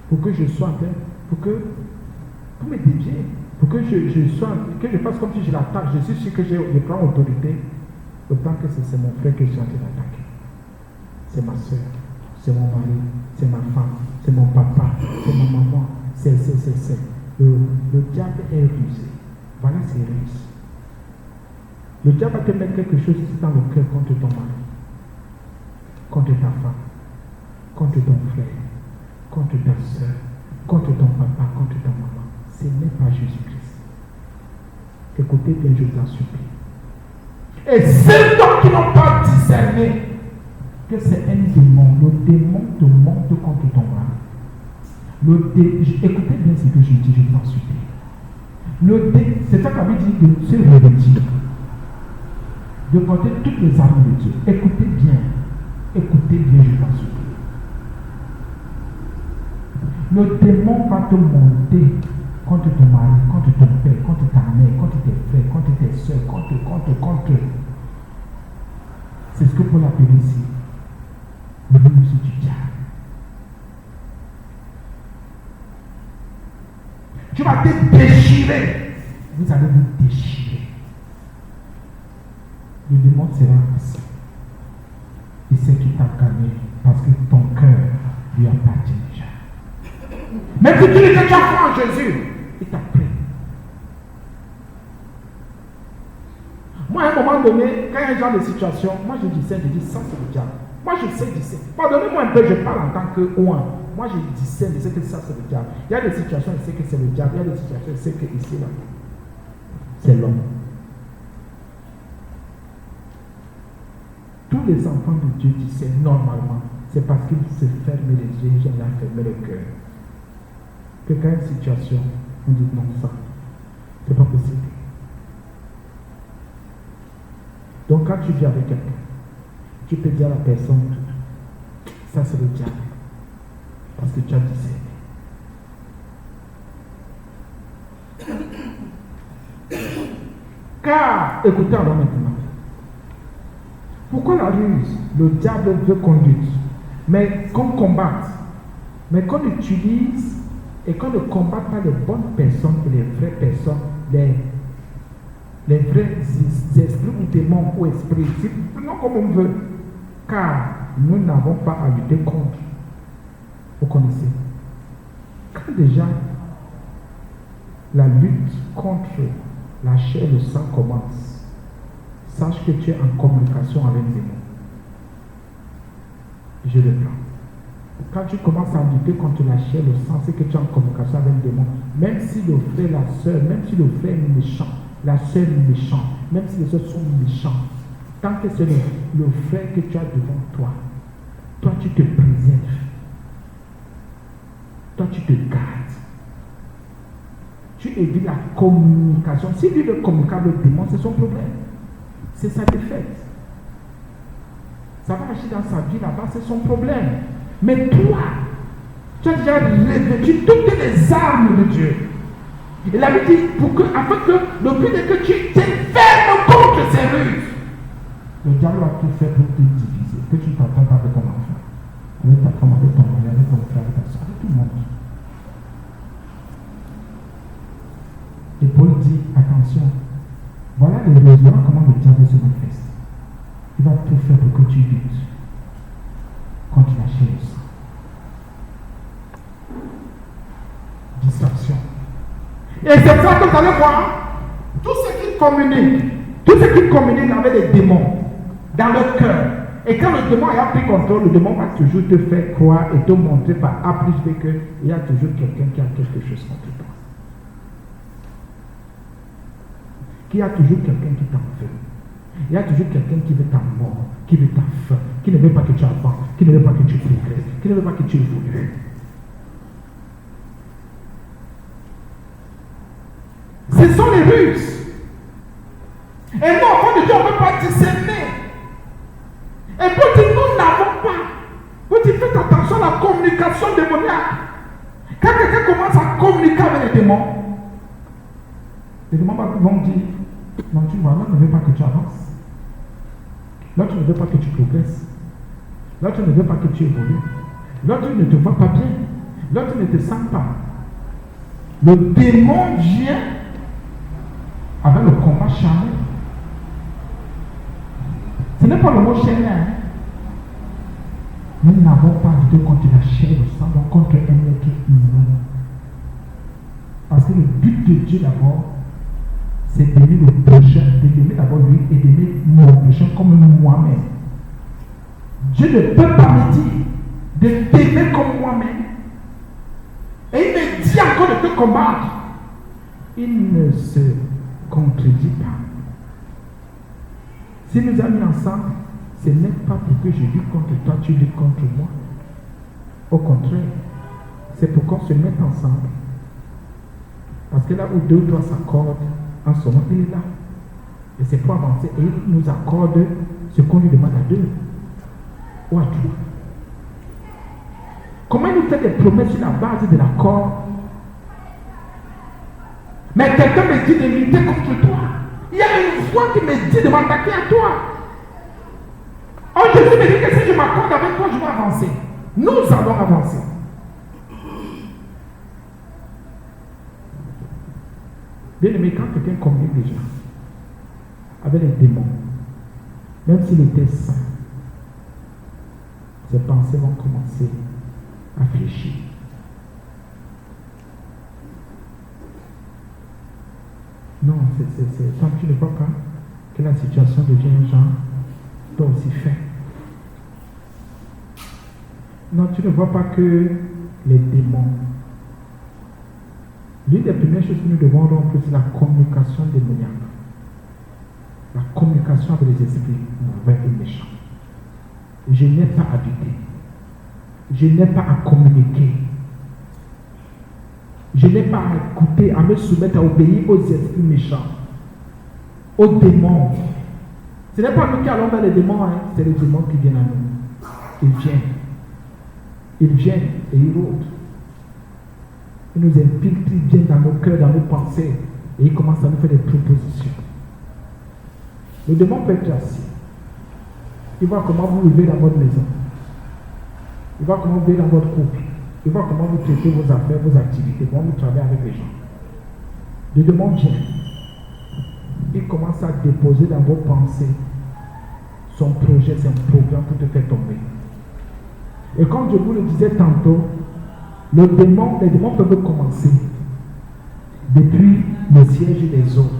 S1: Pour que je sois en train, pour me dévier, pour que je fasse comme si je l'attaque, je suis sûr que je prends autorité, autant que c'est mon frère que je suis en train d'attaquer. C'est ma soeur, c'est mon mari, c'est ma femme, c'est mon papa, c'est ma maman, c'est. Le diable est rusé. Voilà, c'est ruse. Le diable va te mettre quelque chose ici dans le cœur contre ton mari, contre ta femme, contre ton frère, contre ta soeur, contre ton papa, contre ta maman. Ce n'est pas Jésus-Christ. Écoutez bien, je t'en supplie. Et ceux qui n'ont pas discerné que c'est un démon, le démon te monte contre ton mari. Écoutez bien ce que je dis, je t'en supplie. C'est ça qu'avait dit de se revêtir, de porter toutes les armes de Dieu. Écoutez bien, je t'en supplie. Le démon va te monter contre ton mari, contre ton père, contre ta mère, contre tes frères, contre tes soeurs, contre. C'est ce que Paul appelle ici le ruse du diable. Tu vas te déchirer. Vous allez vous déchirer. Le démon sera assis. Il sait qu'il t'a gagné parce que ton cœur lui appartient déjà. Mais si tu n'es déjà foi en Jésus, il t'a pris. Moi, à un moment donné, quand il y a un genre de situation, moi je dis ça, c'est le diable. Moi je sais discerner. Pardonnez-moi un peu, je parle en tant que ouin. Moi je discerne, je sais que ça c'est le diable. Il y a des situations, je sais que c'est le diable. Il y a des situations, je sais que ici, là, c'est l'homme. Tous les enfants de Dieu discernent normalement. C'est parce qu'ils se ferment les yeux, ils ont fermé le cœur. Que quand une situation, on dit non, ça, c'est pas possible. Donc quand tu vis avec quelqu'un, tu peux dire à la personne, ça c'est le diable. Parce que tu as discerné. Car, écoutez alors maintenant. Pourquoi la ruse? Le diable veut qu'on lutte, mais qu'on combatte, mais qu'on utilise et qu'on ne combatte pas les bonnes personnes et les vraies personnes, les vrais esprits ou démons ou esprits, non comme on veut, car nous n'avons pas à lutter contre. Vous connaissez? Quand déjà la lutte contre la chair et le sang commence, sache que tu es en communication avec des démons. Je le prends. Quand tu commences à lutter contre la chair, le sang, c'est que tu es en communication avec des démons. Même si le frère, la soeur, même si le frère est méchant, la soeur est méchante, même si les autres sont méchants, tant que c'est le frère que tu as devant toi, toi tu te préserves. Toi tu te gardes. Tu évites la communication. Si lui veut communiquer avec le démon, c'est son problème. C'est sa défaite. Ça va agir dans sa vie là-bas, c'est son problème. Mais toi, tu as déjà revêtu toutes les armes de Dieu. Il avait dit, afin que le but est que tu t'enfermes contre ces ruses. Le diable a tout fait pour te diviser. Que tu ne t'entends pas avec ton enfant, avec ta femme, avec ton mari, avec ton frère, avec ta soeur, avec tout le monde. Et Paul dit, attention, voilà comment le diable se manifeste. Il va tout faire pour que tu luttes contre la chair et le sang. Distraction. Et c'est ça que vous allez voir. Tous ceux qui communiquent avec les démons dans leur cœur. Et quand le démon a pris contrôle, le démon va toujours te faire croire et te montrer par A plus B qu'il y a toujours quelqu'un qui a quelque chose contre toi. Qu'il y a toujours quelqu'un qui t'en veut. Il y a toujours quelqu'un qui veut ta mort, qui veut ta faim, qui ne veut pas que tu avances, qui ne veut pas que tu progresses, qui ne veut pas que tu évolues. Ce sont les ruses. Et nous, enfants de Dieu, on ne peut pas discerner. Et pour dire, nous n'avons pas. Pour dire, faites attention à la communication démoniaque. Quand quelqu'un commence à communiquer avec les démons vont dire, non, tu vois, là, tu ne veux pas que tu avances. Là, tu ne veux pas que tu progresses. Là, tu ne veux pas que tu évolues. Là, tu ne te vois pas bien. Là, tu ne te sens pas. Le démon vient avec le combat charnel. Ce n'est pas le mot charnel. Hein? Nous n'avons pas lutté contre la chair et le sang, donc contre un être humain. Parce que le but de Dieu d'abord, c'est d'aimer le prochain, d'aimer d'abord lui et d'aimer mon prochain comme moi-même. Dieu ne peut pas me dire de t'aimer comme moi-même. Et il me dit encore de te combattre. Il ne se contredit pas. Si nous sommes mis ensemble, ce n'est pas pour que je lutte contre toi, tu luttes contre moi. Au contraire, c'est pour qu'on se mette ensemble. Parce que là où deux ou trois s'accordent, en ce moment, il est là. Et c'est pour avancer. Et il nous accorde ce qu'on lui demande à deux ou à trois. Comment il nous fait des promesses sur la base de l'accord? Mais quelqu'un me dit de lutter contre toi. Il y a une voix qui me dit de m'attaquer à toi. Oh, Jésus me dit que si je m'accorde avec toi, je vais avancer. Nous allons avancer. Bien aimé, quand quelqu'un communique déjà avec les démons, même s'il était saint, ses pensées vont commencer à fléchir. Non, quand tu ne vois pas que la situation devient genre, toi aussi fais. Non, tu ne vois pas que les démons. L'une des premières choses que nous devons rompre, c'est la communication démoniaque. La communication avec les esprits mauvais et méchants. Je n'ai pas à habiter. Je n'ai pas à communiquer. Je n'ai pas à écouter, à me soumettre, à obéir aux esprits méchants, aux démons. Ce n'est pas nous qui allons vers les démons, hein, c'est les démons qui viennent à nous. Ils viennent. Ils viennent et ils rôdent. Ils nous infiltrent, ils viennent dans nos cœurs, dans nos pensées, et ils commencent à nous faire des propositions. Le démon peut être assis. Il voit comment vous vivez dans votre maison. Il voit comment vous vivez dans votre couple. Il voit comment vous traitez vos affaires, vos activités, comment vous travaillez avec les gens. Le démon vient. Il commence à déposer dans vos pensées son projet, son programme pour te faire tomber. Et comme je vous le disais tantôt, les démons peuvent commencer depuis le siège des eaux,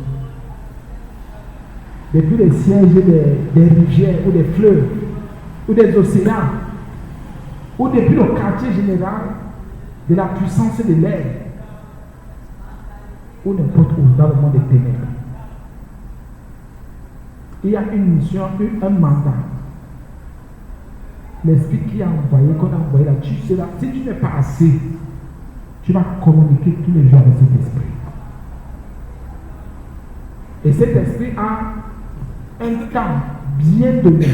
S1: depuis les sièges des rivières ou des fleuves ou des océans, ou depuis le quartier général de la puissance de l'air, ou n'importe où dans le monde des ténèbres. Il y a une mission, un mandat. L'esprit qui a envoyé, qu'on a envoyé là, tu seras, si tu n'es pas assez, tu vas communiquer tous les jours avec cet esprit. Et cet esprit a un temps bien donné.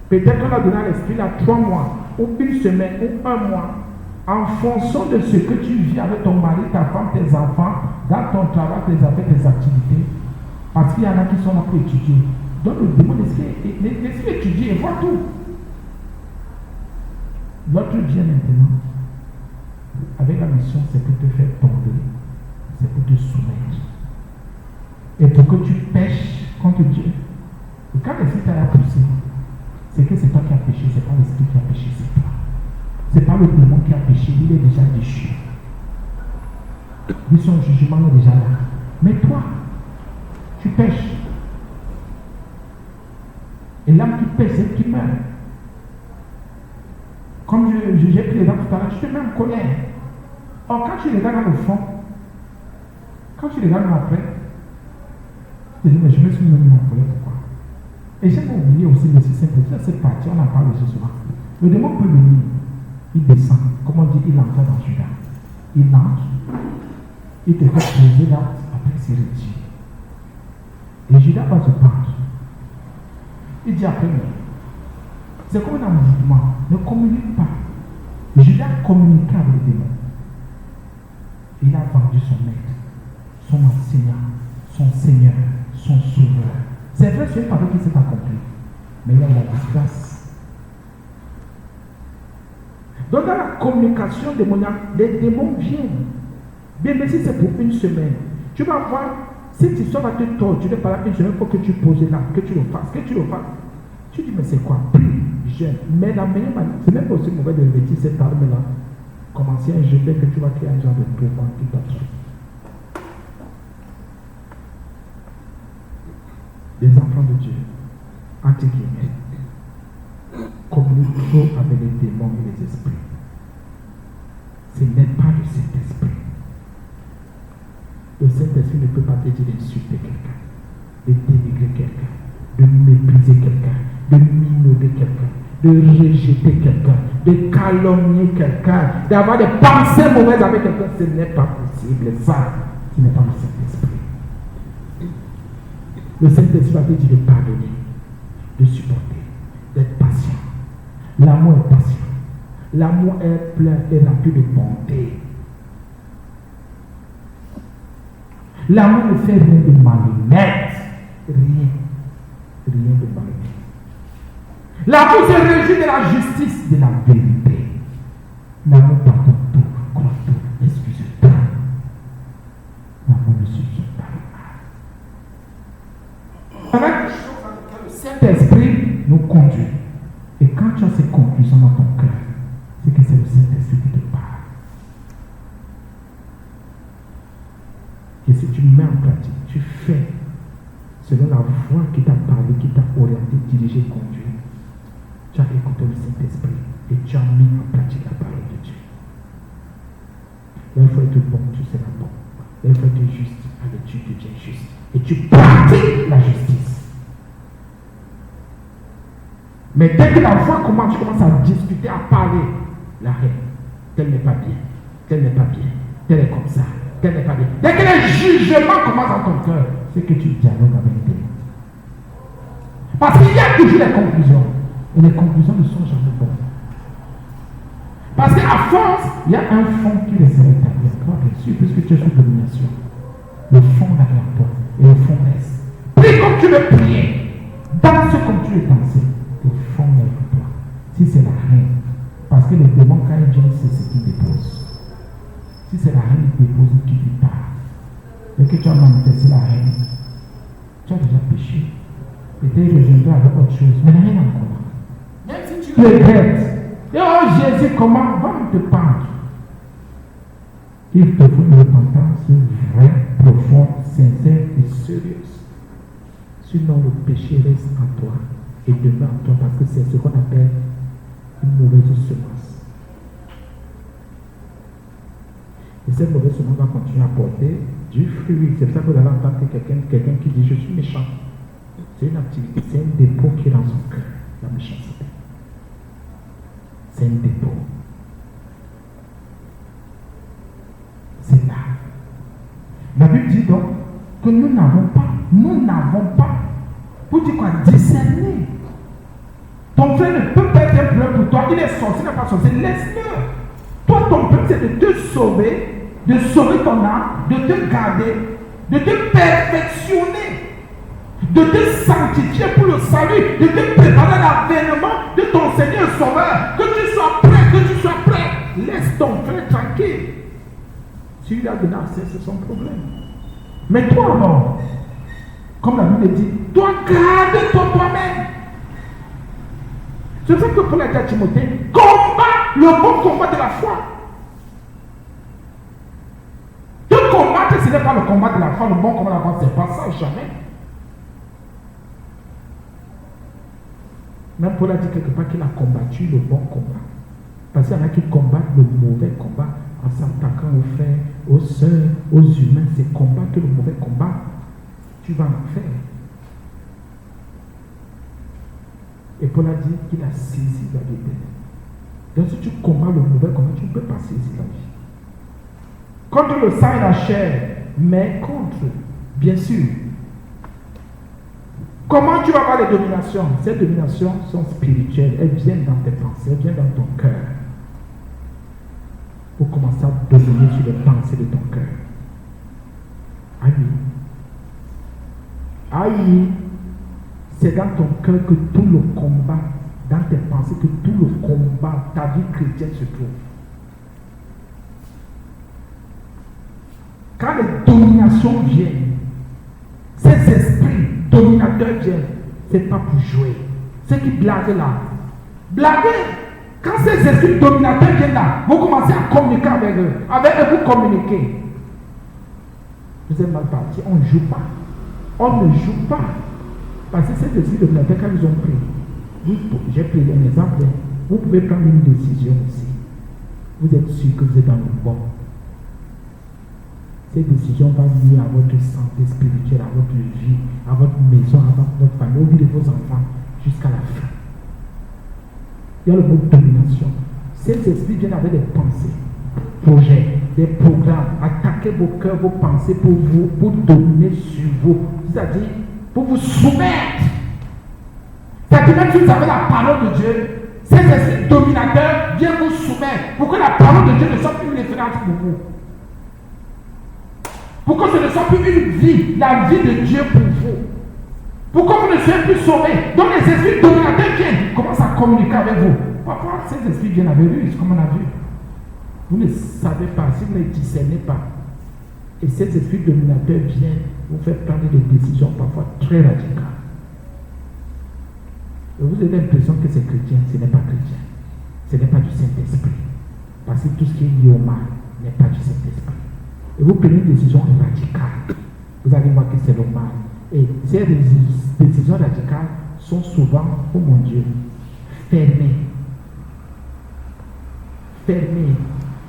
S1: Peut-être qu'on a donné à l'esprit là 3 mois, ou une semaine, ou 1 mois, en fonction de ce que tu vis avec ton mari, ta femme, tes enfants, dans ton travail, tes affaires, tes activités. Parce qu'il y en a qui sont là pour étudier. Donc le démon, l'esprit étudie et voit tout. Notre Dieu maintenant, avec la mission, c'est pour te faire tomber, c'est pour te soumettre. Et pour que tu pêches contre Dieu. Et quand l'esprit t'a poussé, c'est que c'est toi qui as péché, c'est pas l'esprit qui a péché, c'est toi. C'est pas le démon qui a péché, il est déjà déchu. Lui, son jugement est déjà là. Mais toi, tu pêches. Et l'âme qui pêche, c'est qui meurt. Comme j'ai pris les dents tout à l'heure, tu te mets en colère. Or, quand tu regardes dans le fond, quand tu regardes après, tu te dis, mais je me suis mis en colère, pourquoi? Et j'aime oublier aussi le système, cette partie, on en parle aussi souvent. Le démon peut venir, il descend, comme on dit, il entre dans Judas. Il entre, il te fait poser l'acte, après il se retire. Et Judas va se battre. Il dit après, c'est comme un mouvement, ne communique pas. Judas communiquait avec le démon. Il a vendu son maître, son enseignant, son Seigneur, son Sauveur. C'est vrai, c'est une parole qui s'est accomplie. Mais il y a la disgrâce. Donc, dans la communication démoniaque, les démons viennent. Bien, mais si c'est pour une semaine, tu vas voir, si tu sors à te torturer pendant une semaine, il faut que tu poses là, que tu le fasses, Tu dis, mais c'est quoi? Plus jeune. Mais la meilleure manière, c'est même pas aussi mauvais de revêtir cette arme-là. Commencer un jeu, que tu vas créer un genre de tourment qui t'absorbe. Les enfants de Dieu, entre guillemets, communiquent trop avec les démons et les esprits. Ce n'est pas le Saint-Esprit. Le Saint-Esprit ne peut pas te dire d'insulter quelqu'un, de dénigrer quelqu'un, de mépriser quelqu'un, de minorer quelqu'un, de rejeter quelqu'un, de calomnier quelqu'un, d'avoir des pensées mauvaises avec quelqu'un. Ce n'est pas possible. Ça, ce n'est pas le Saint-Esprit. Le Saint-Esprit va te dire de pardonner, de supporter, d'être patient. L'amour est patient. L'amour est plein et rempli de bonté. L'amour ne fait rien de malhonnête. Rien de malhonnête. L'amour se réjouit de la justice, de la vérité. L'amour pardonne tout, croit tout, excuse tout. L'amour ne suffit pas. Avec les choses dans lesquelles le Saint-Esprit nous conduit. Et quand tu as ces conclusions dans ton cœur, c'est que c'est le Saint-Esprit qui te parle. Et si tu mets en pratique, tu fais selon dirigé, conduit, tu as écouté le Saint-Esprit et tu as mis en pratique la parole de Dieu. Là, il faut être bon, tu seras bon. Là, il faut être juste, avec Dieu, tu deviens juste. Et tu pratiques la justice. Mais dès que la voix commence, tu commences à discuter, à parler, la reine, tel n'est pas bien, tel n'est pas bien, tel est comme ça, tel n'est pas bien. Dès que les jugements commencent dans ton cœur, c'est que tu dialogues avec Dieu. Parce qu'il y a toujours les conclusions. Et les conclusions ne sont jamais bonnes. Parce qu'à force, il y a un fond qui les établit. Toi, bien sûr, puisque tu es sous domination. Le fond derrière toi. Et le fond reste. Prie comme tu veux prier. Danse comme tu veux danser. Le fond est pour toi. Si c'est la reine. Parce que les démons, quand ils viennent, c'est ce qu'ils déposent. Si c'est la reine qui dépose, qui lui part. Dès que tu as manifesté la reine, tu as déjà péché. Peut-être reviendra avec autre chose. Mais la reine encore. Même si tu regrettes. Et oh Jésus, comment va te pendre? Il te faut une repentance vraie, profonde, sincère et sérieuse. Sinon, le péché reste en toi et demeure en toi parce que c'est ce qu'on appelle une mauvaise semence. Et cette mauvaise semence va continuer à porter du fruit. C'est pour ça que vous allez entendre quelqu'un qui dit je suis méchant. C'est une activité, c'est un dépôt qui est dans son cœur, la méchanceté. C'est un dépôt. C'est là. La Bible dit donc que nous n'avons pas, pour dire quoi, discerner. Ton frère ne peut pas être un problème pour toi, il est sorcier, il n'est pas sorcier, laisse-le. Toi, ton but, c'est de te sauver, de sauver ton âme, de te garder, de te perfectionner, de te sanctifier pour le salut, de te préparer à l'avènement de ton Seigneur Sauveur, que tu sois prêt, laisse ton frère tranquille. S'il a de l'accès, c'est son problème. Mais toi alors, comme la Bible dit, toi garde-toi toi-même. C'est ça que Paul a dit à Timothée, combat le bon combat de la foi. Te combattre, ce n'est pas le combat de la foi, le bon combat de la foi, c'est pas ça, jamais. Même Paul a dit quelque part qu'il a combattu le bon combat. Parce qu'il y en a qui combattent le mauvais combat en s'attaquant aux frères, aux sœurs, aux humains. C'est combattre le mauvais combat. Tu vas en faire. Et Paul a dit qu'il a saisi la vie d'éternelle. Donc si tu combats le mauvais combat, tu ne peux pas saisir la vie. Contre le sang et la chair, mais contre, bien sûr. Comment tu vas avoir les dominations? Ces dominations sont spirituelles. Elles viennent dans tes pensées, elles viennent dans ton cœur. Pour commencer à dominer sur les pensées de ton cœur. Aïe. Aïe. C'est dans ton cœur que tout le combat, dans tes pensées, que tout le combat, ta vie chrétienne se trouve. Quand les dominations viennent, ces esprits dominateurs viennent, c'est pas pour jouer. Ceux qui blaguent là, blaguez. Quand ces esprits dominateurs viennent là, vous commencez à communiquer avec eux. Avec eux, vous communiquez. Vous êtes mal parti, on ne joue pas. On ne joue pas. Parce que ces esprits dominateurs, quand ils ont pris, j'ai pris un exemple, vous pouvez prendre une décision ici. Vous êtes sûr que vous êtes dans le bon. Cette décision va nuire à votre santé spirituelle, à votre vie, à votre maison, à votre famille, au vie de vos enfants, jusqu'à la fin. Il y a le mot domination. Ces esprits viennent avec des pensées, projets, des programmes, attaquer vos cœurs, vos pensées pour vous, pour dominer sur vous. C'est-à-dire, pour vous soumettre. C'est-à-dire, même si vous avez la parole de Dieu, ces esprits dominateurs viennent vous soumettre pour que la parole de Dieu ne soit plus une référence pour vous. Pour que ce ne soit plus une vie, la vie de Dieu pour vous. Pour que vous ne soyez plus sauvés. Donc les esprits dominateurs viennent, commencent à communiquer avec vous. Parfois, ces esprits viennent avec lui, comme on a vu. Vous ne savez pas, si vous ne discernez pas. Et ces esprits dominateurs viennent vous faire prendre des décisions parfois très radicales. Et vous avez l'impression que c'est chrétien, ce n'est pas chrétien. Ce n'est pas du Saint-Esprit. Parce que tout ce qui est lié au mal n'est pas du Saint-Esprit. Et vous prenez une décision radicale. Vous allez voir que c'est le mal. Et ces décisions radicales sont souvent, oh mon Dieu, fermés,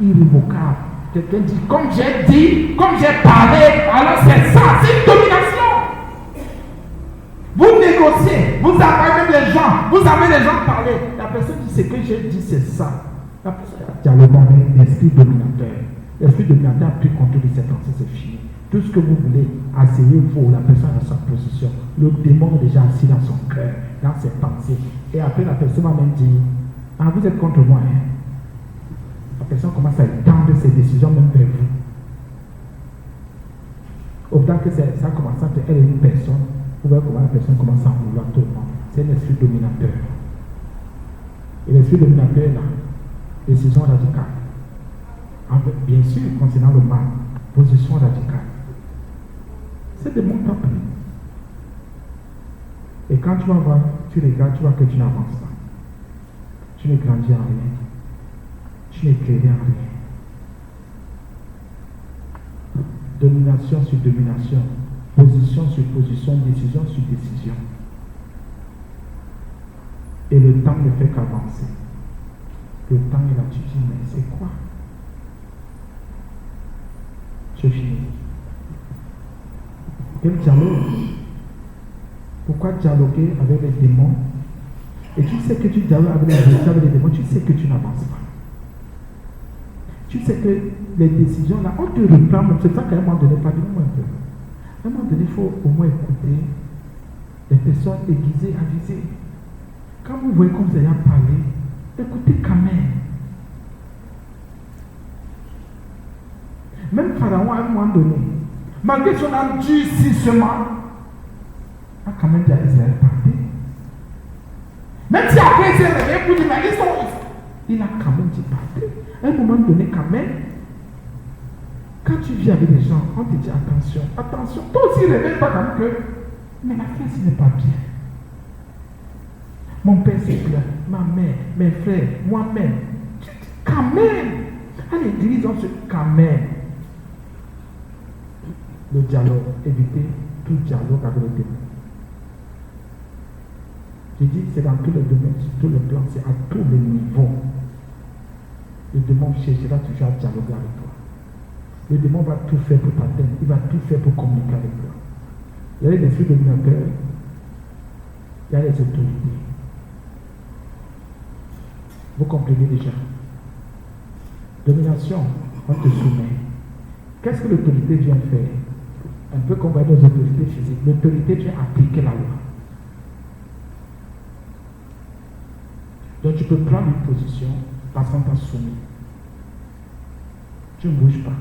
S1: irrévocables. Quelqu'un dit, comme j'ai parlé, alors c'est ça, c'est une domination. Vous négociez, vous avez les gens parler. La personne dit, ce que j'ai dit, c'est ça. La personne a dialogué avec l'esprit dominateur. L'esprit dominateur a pris contrôle de cette pensée, c'est fini. Tout ce que vous voulez, asseyez-vous, la personne a sa position. Le démon est déjà assis dans son cœur, dans ses pensées. Et après, la personne va même dire, ah, vous êtes contre moi. Hein? La personne commence à étendre ses décisions même vers vous. Autant que ça commence à être une personne, vous voyez comment la personne commence à en vouloir tout le monde. C'est un esprit dominateur. Et l'esprit dominateur est là. Décision radicale. Bien sûr, concernant le mal, position radicale. C'est de mon temps. Et quand tu vas voir, tu regardes, tu vois que tu n'avances pas. Tu ne grandis en rien. Tu n'éclaires en rien. Domination sur domination. Position sur position, décision sur décision. Et le temps ne fait qu'avancer. Le temps est là, tu dis, mais c'est quoi? Je finis. Quel dialogue? Pourquoi dialoguer avec les démons? Et tu sais que tu dialogues avec les démons, tu sais que tu n'avances pas. Tu sais que les décisions là, on te reprend, c'est ça qu'à un moment donné, pardonne-moi un peu. À un moment donné, il faut au moins écouter les personnes aiguisées, avisées. Quand vous voyez comme vous allez parler, écoutez quand même. Même Pharaon, à un moment donné, malgré son endurcissement, a quand même dit à Israël partez. Même si après il s'est réveillé pour dire, mais ils sont. Il a quand même dit partez. À un moment donné, quand même, quand tu vis avec les gens, on te dit attention, attention. Toi aussi, réveille-toi quand même que, mais la fille, ce n'est pas bien. Mon père, c'est bien. Ma mère, mes frères, moi-même. Quand même. À l'église, on se. Quand même. Le dialogue, éviter tout dialogue avec le démon. Je dis, c'est dans tous les domaines, sur tous les plans, c'est à tous les niveaux. Le démon cherchera toujours à dialoguer avec toi. Le démon va tout faire pour t'atteindre, il va tout faire pour communiquer avec toi. Il y a les esprits dominateurs, il y a les autorités. Vous comprenez déjà? Domination, on te soumet. Qu'est-ce que l'autorité vient faire? Un peu comme nos autorités physiques. L'autorité vient appliquer la loi. Donc tu peux prendre une position parce qu'on t'a soumis. Tu ne bouges pas.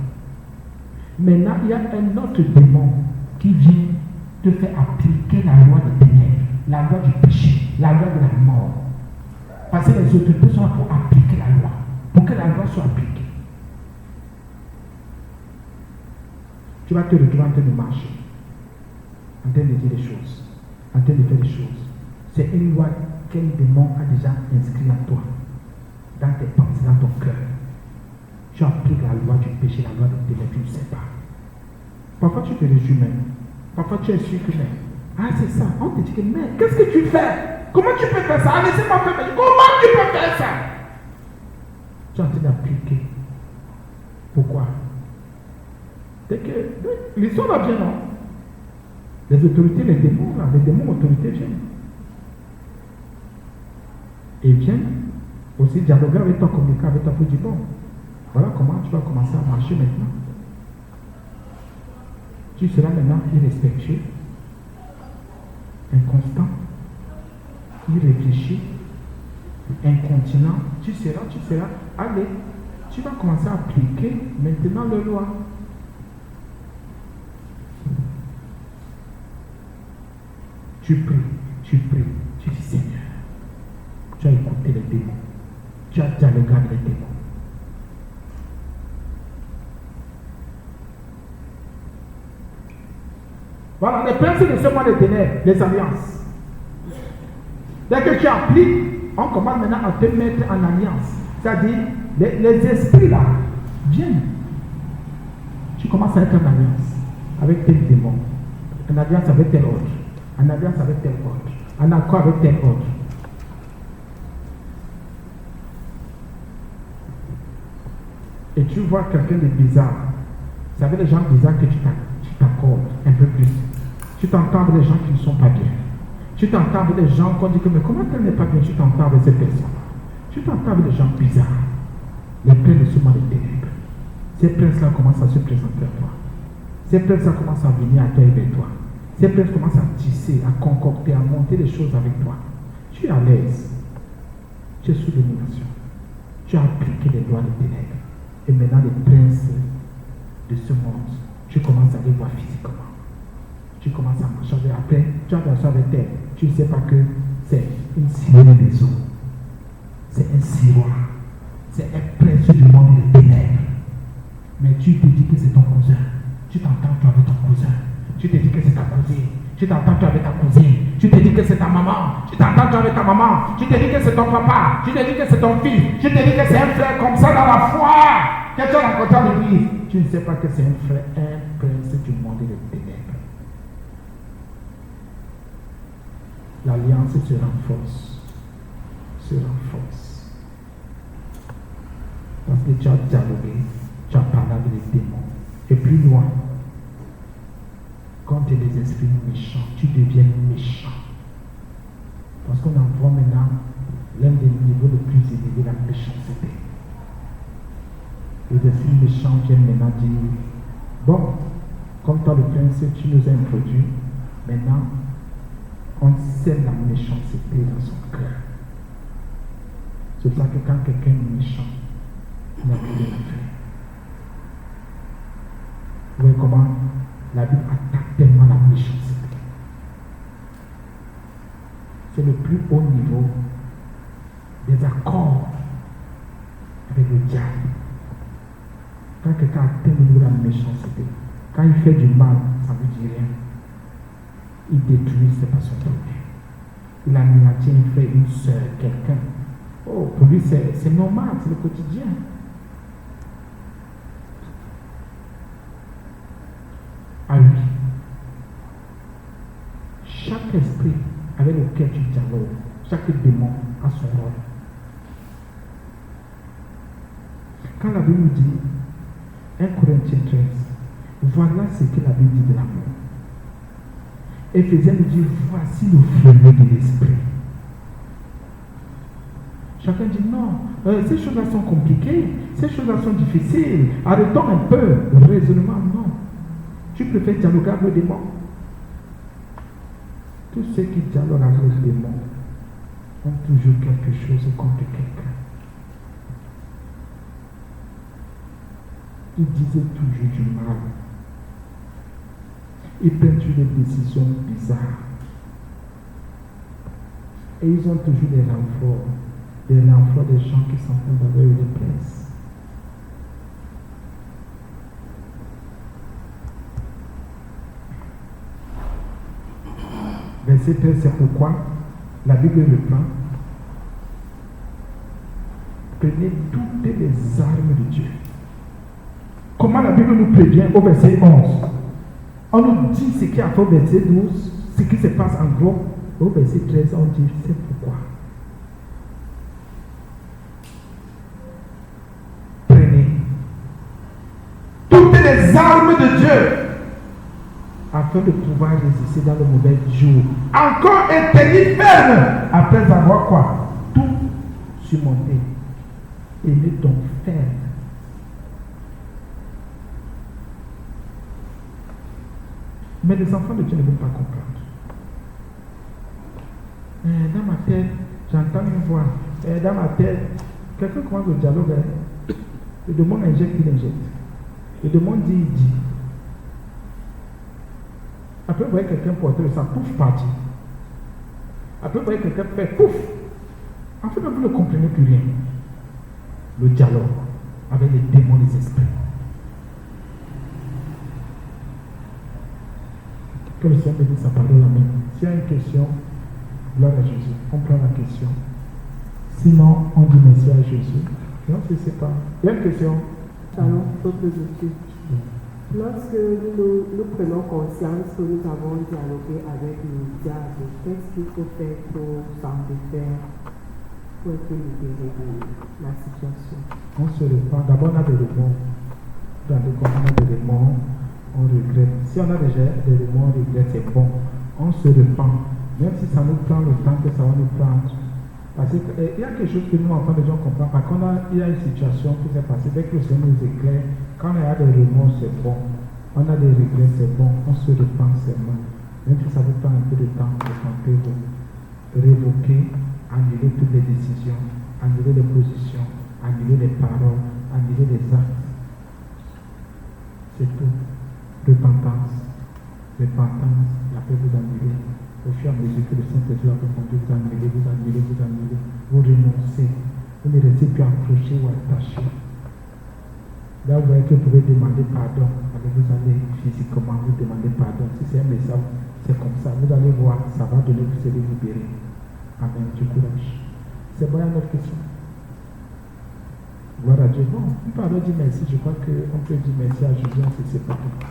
S1: Maintenant, il y a un autre démon qui vient te faire appliquer la loi des ténèbres, la loi du péché, la loi de la mort. Parce que les autorités sont là pour appliquer la loi, pour que la loi soit appliquée. Tu vas te retrouver en train de marcher, en train de dire des choses, en train de faire des choses. C'est une loi quel démon a déjà inscrit en toi, dans tes pensées, dans ton cœur. Tu appliques la loi du péché, la loi de ténèbres, tu ne sais pas. Parfois tu te réjouis même. Parfois tu es sûr que même. Ah c'est ça, on te dit que mais qu'est-ce que tu fais? Comment tu peux faire ça? Laissez-moi faire. Comment tu peux faire ça? Tu es en train d'appliquer. Pourquoi? C'est que l'histoire va bien, non? Les autorités, les démons autorités viennent. Et viennent aussi dialoguer avec toi, communiquer avec toi pour dire bon, voilà comment tu vas commencer à marcher maintenant. Tu seras maintenant irrespectueux, inconstant, irréfléchi, incontinent. Tu seras, allez, tu vas commencer à appliquer maintenant la loi. Tu pries, tu dis Seigneur, tu as écouté les démons, tu as dialogué avec les démons. Voilà, les principes de ce mois de ténèbres, les alliances. Dès que tu appliques, on commence maintenant à te mettre en alliance. C'est-à-dire, les esprits là viennent. Tu commences à être en alliance avec tes démons, en alliance avec tel autre, en alliance avec tel autre, en accord avec tes ordres. Et tu vois quelqu'un de bizarre. C'est avec les gens bizarres que tu t'accordes un peu plus. Tu t'entends avec les gens qui ne sont pas bien. Tu t'entends avec les gens qu'on dit que mais comment elle n'est pas bien, tu t'entends avec ces personnes. Tu t'entends avec les gens bizarres. Les princes de ce monde des ténèbres. Ces princes-là commencent à se présenter à toi. Ces princes-là commencent à venir à toi et vers toi. Ces princes commencent à tisser, à concocter, à monter les choses avec toi. Tu es à l'aise. Tu es sous domination. Tu as appliqué les lois des ténèbres. Et maintenant, les princes de ce monde, tu commences à les voir physiquement. Tu commences à marcher après, tu as marché avec elle. Tu ne sais pas que c'est une sirène des eaux. C'est un siroir. C'est un prince du monde des ténèbres. Mais tu te dis que c'est ton cousin. Tu t'entends toi avec ton cousin. Tu te dis que c'est ta cousine. Tu t'entends toi avec ta cousine. Tu te dis que c'est ta maman. Tu t'entends toi avec ta maman. Tu te dis que c'est ton papa. Tu te dis que c'est ton fils. Tu te dis que c'est un frère comme ça dans la foi. Que tu as rencontré à l'église. Tu ne sais pas que c'est un frère, un prince du monde des ténèbres. L'alliance se renforce. Se renforce. Parce que tu as dialogué. Tu as parlé avec les démons. Et plus loin, quand tu es des esprits méchants, tu deviens méchant. Parce qu'on en voit maintenant l'un des niveaux les plus élevés de la méchanceté. Les esprits méchants viennent maintenant dire, bon, comme toi le prince, tu nous as introduit, maintenant, on sème la méchanceté dans son cœur. C'est pour ça que quand quelqu'un est méchant, il n'a plus rien à faire. Vous voyez comment la Bible attaque tellement la méchanceté. C'est le plus haut niveau des accords avec le diable. Quand quelqu'un atteint le niveau de la méchanceté, quand il fait du mal, ça ne veut dire rien. Il détruit, c'est pas son problème. Il anéantit, il fait une soeur, quelqu'un. Oh, pour lui, c'est normal, c'est le quotidien. À lui. Chaque esprit avec lequel tu dialogues, chaque démon a son rôle. Quand la Bible nous dit, 1 Corinthiens 13, voilà ce que la Bible dit de l'amour. Éphésiens nous dit, voici le fruit de l'esprit. Chacun dit non, ces choses-là sont compliquées, ces choses-là sont difficiles. Arrêtons un peu le raisonnement, non. Tu préfères dialoguer avec le démon. Tous ceux qui dialoguent avec le démon ont toujours quelque chose contre quelqu'un. Ils disaient toujours du mal. Ils prennent toujours des décisions bizarres. Et ils ont toujours des renforts des gens qui s'entendent avec les princes. Verset 13, c'est pourquoi la Bible reprend. Prenez toutes les armes de Dieu. Comment la Bible nous prévient au verset 11? On nous dit ce qui a fait au verset 12, ce qui se passe en gros. Au verset 13, on dit c'est pourquoi. Prenez toutes les armes de Dieu afin de pouvoir résister dans le mauvais jour. Encore et tenir ferme après avoir quoi? Tout surmonté. Aimez donc ferme. Mais les enfants de Dieu ne veulent pas comprendre. Dans ma tête, j'entends une voix. Dans ma tête, quelqu'un commence le dialogue. Le démon injecte, il injecte. Le démon dit, il dit. Après, vous voyez quelqu'un porter le sang, pouf, parti. Après, vous voyez quelqu'un faire pouf. En fait, vous ne comprenez plus rien. Le dialogue avec les démons des esprits. Que le Seigneur bénisse sa parole, amen. S'il y a une question, gloire à Jésus. On prend la question. Sinon, on dit merci à Jésus. Non, je ne sais pas. Il y a une question.
S2: Allons, peuple de Dieu. Lorsque nous prenons conscience que nous avons dialogué avec le diable, qu'est-ce qu'il faut faire pour s'en défaire, pour être libéré de la situation?
S1: On se repent. D'abord, on a des remords. Dans le corps, on a des remords, on regrette. Si on a déjà des remords, on regrette, c'est bon. On se repent. Même si ça nous prend le temps que ça va nous prendre. Parce qu'il y a quelque chose que nous, enfants de Dieu, on comprend. Par contre, il y a une situation qui s'est passée. Dès que le Seigneur nous éclaire, quand on a des remords, c'est bon. On a des regrets, c'est bon. On se repent, c'est bon. Même si ça vous prend un peu de temps, repentez-vous. Révoquer, annuler toutes les décisions, annuler les positions, annuler les paroles, annuler les actes. C'est tout. Repentance. Repentance, la paix vous annuler. Au fur et à mesure que le Saint-Esprit va vous conduire, vous annulez, vous annulez, vous annulez. Vous renoncez. Vous ne restez plus accroché ou attaché. Là, vous voyez que vous pouvez demander pardon. Alors vous allez physiquement vous demander pardon. Si c'est un message, c'est comme ça. Vous allez voir, ça va donner, vous serez libéré. Amen. Du courage. C'est bon, il y a une autre question. Gloire à Dieu. Bon, on peut alors dire merci. Je crois qu'on peut dire merci à Julien si c'est pas tout.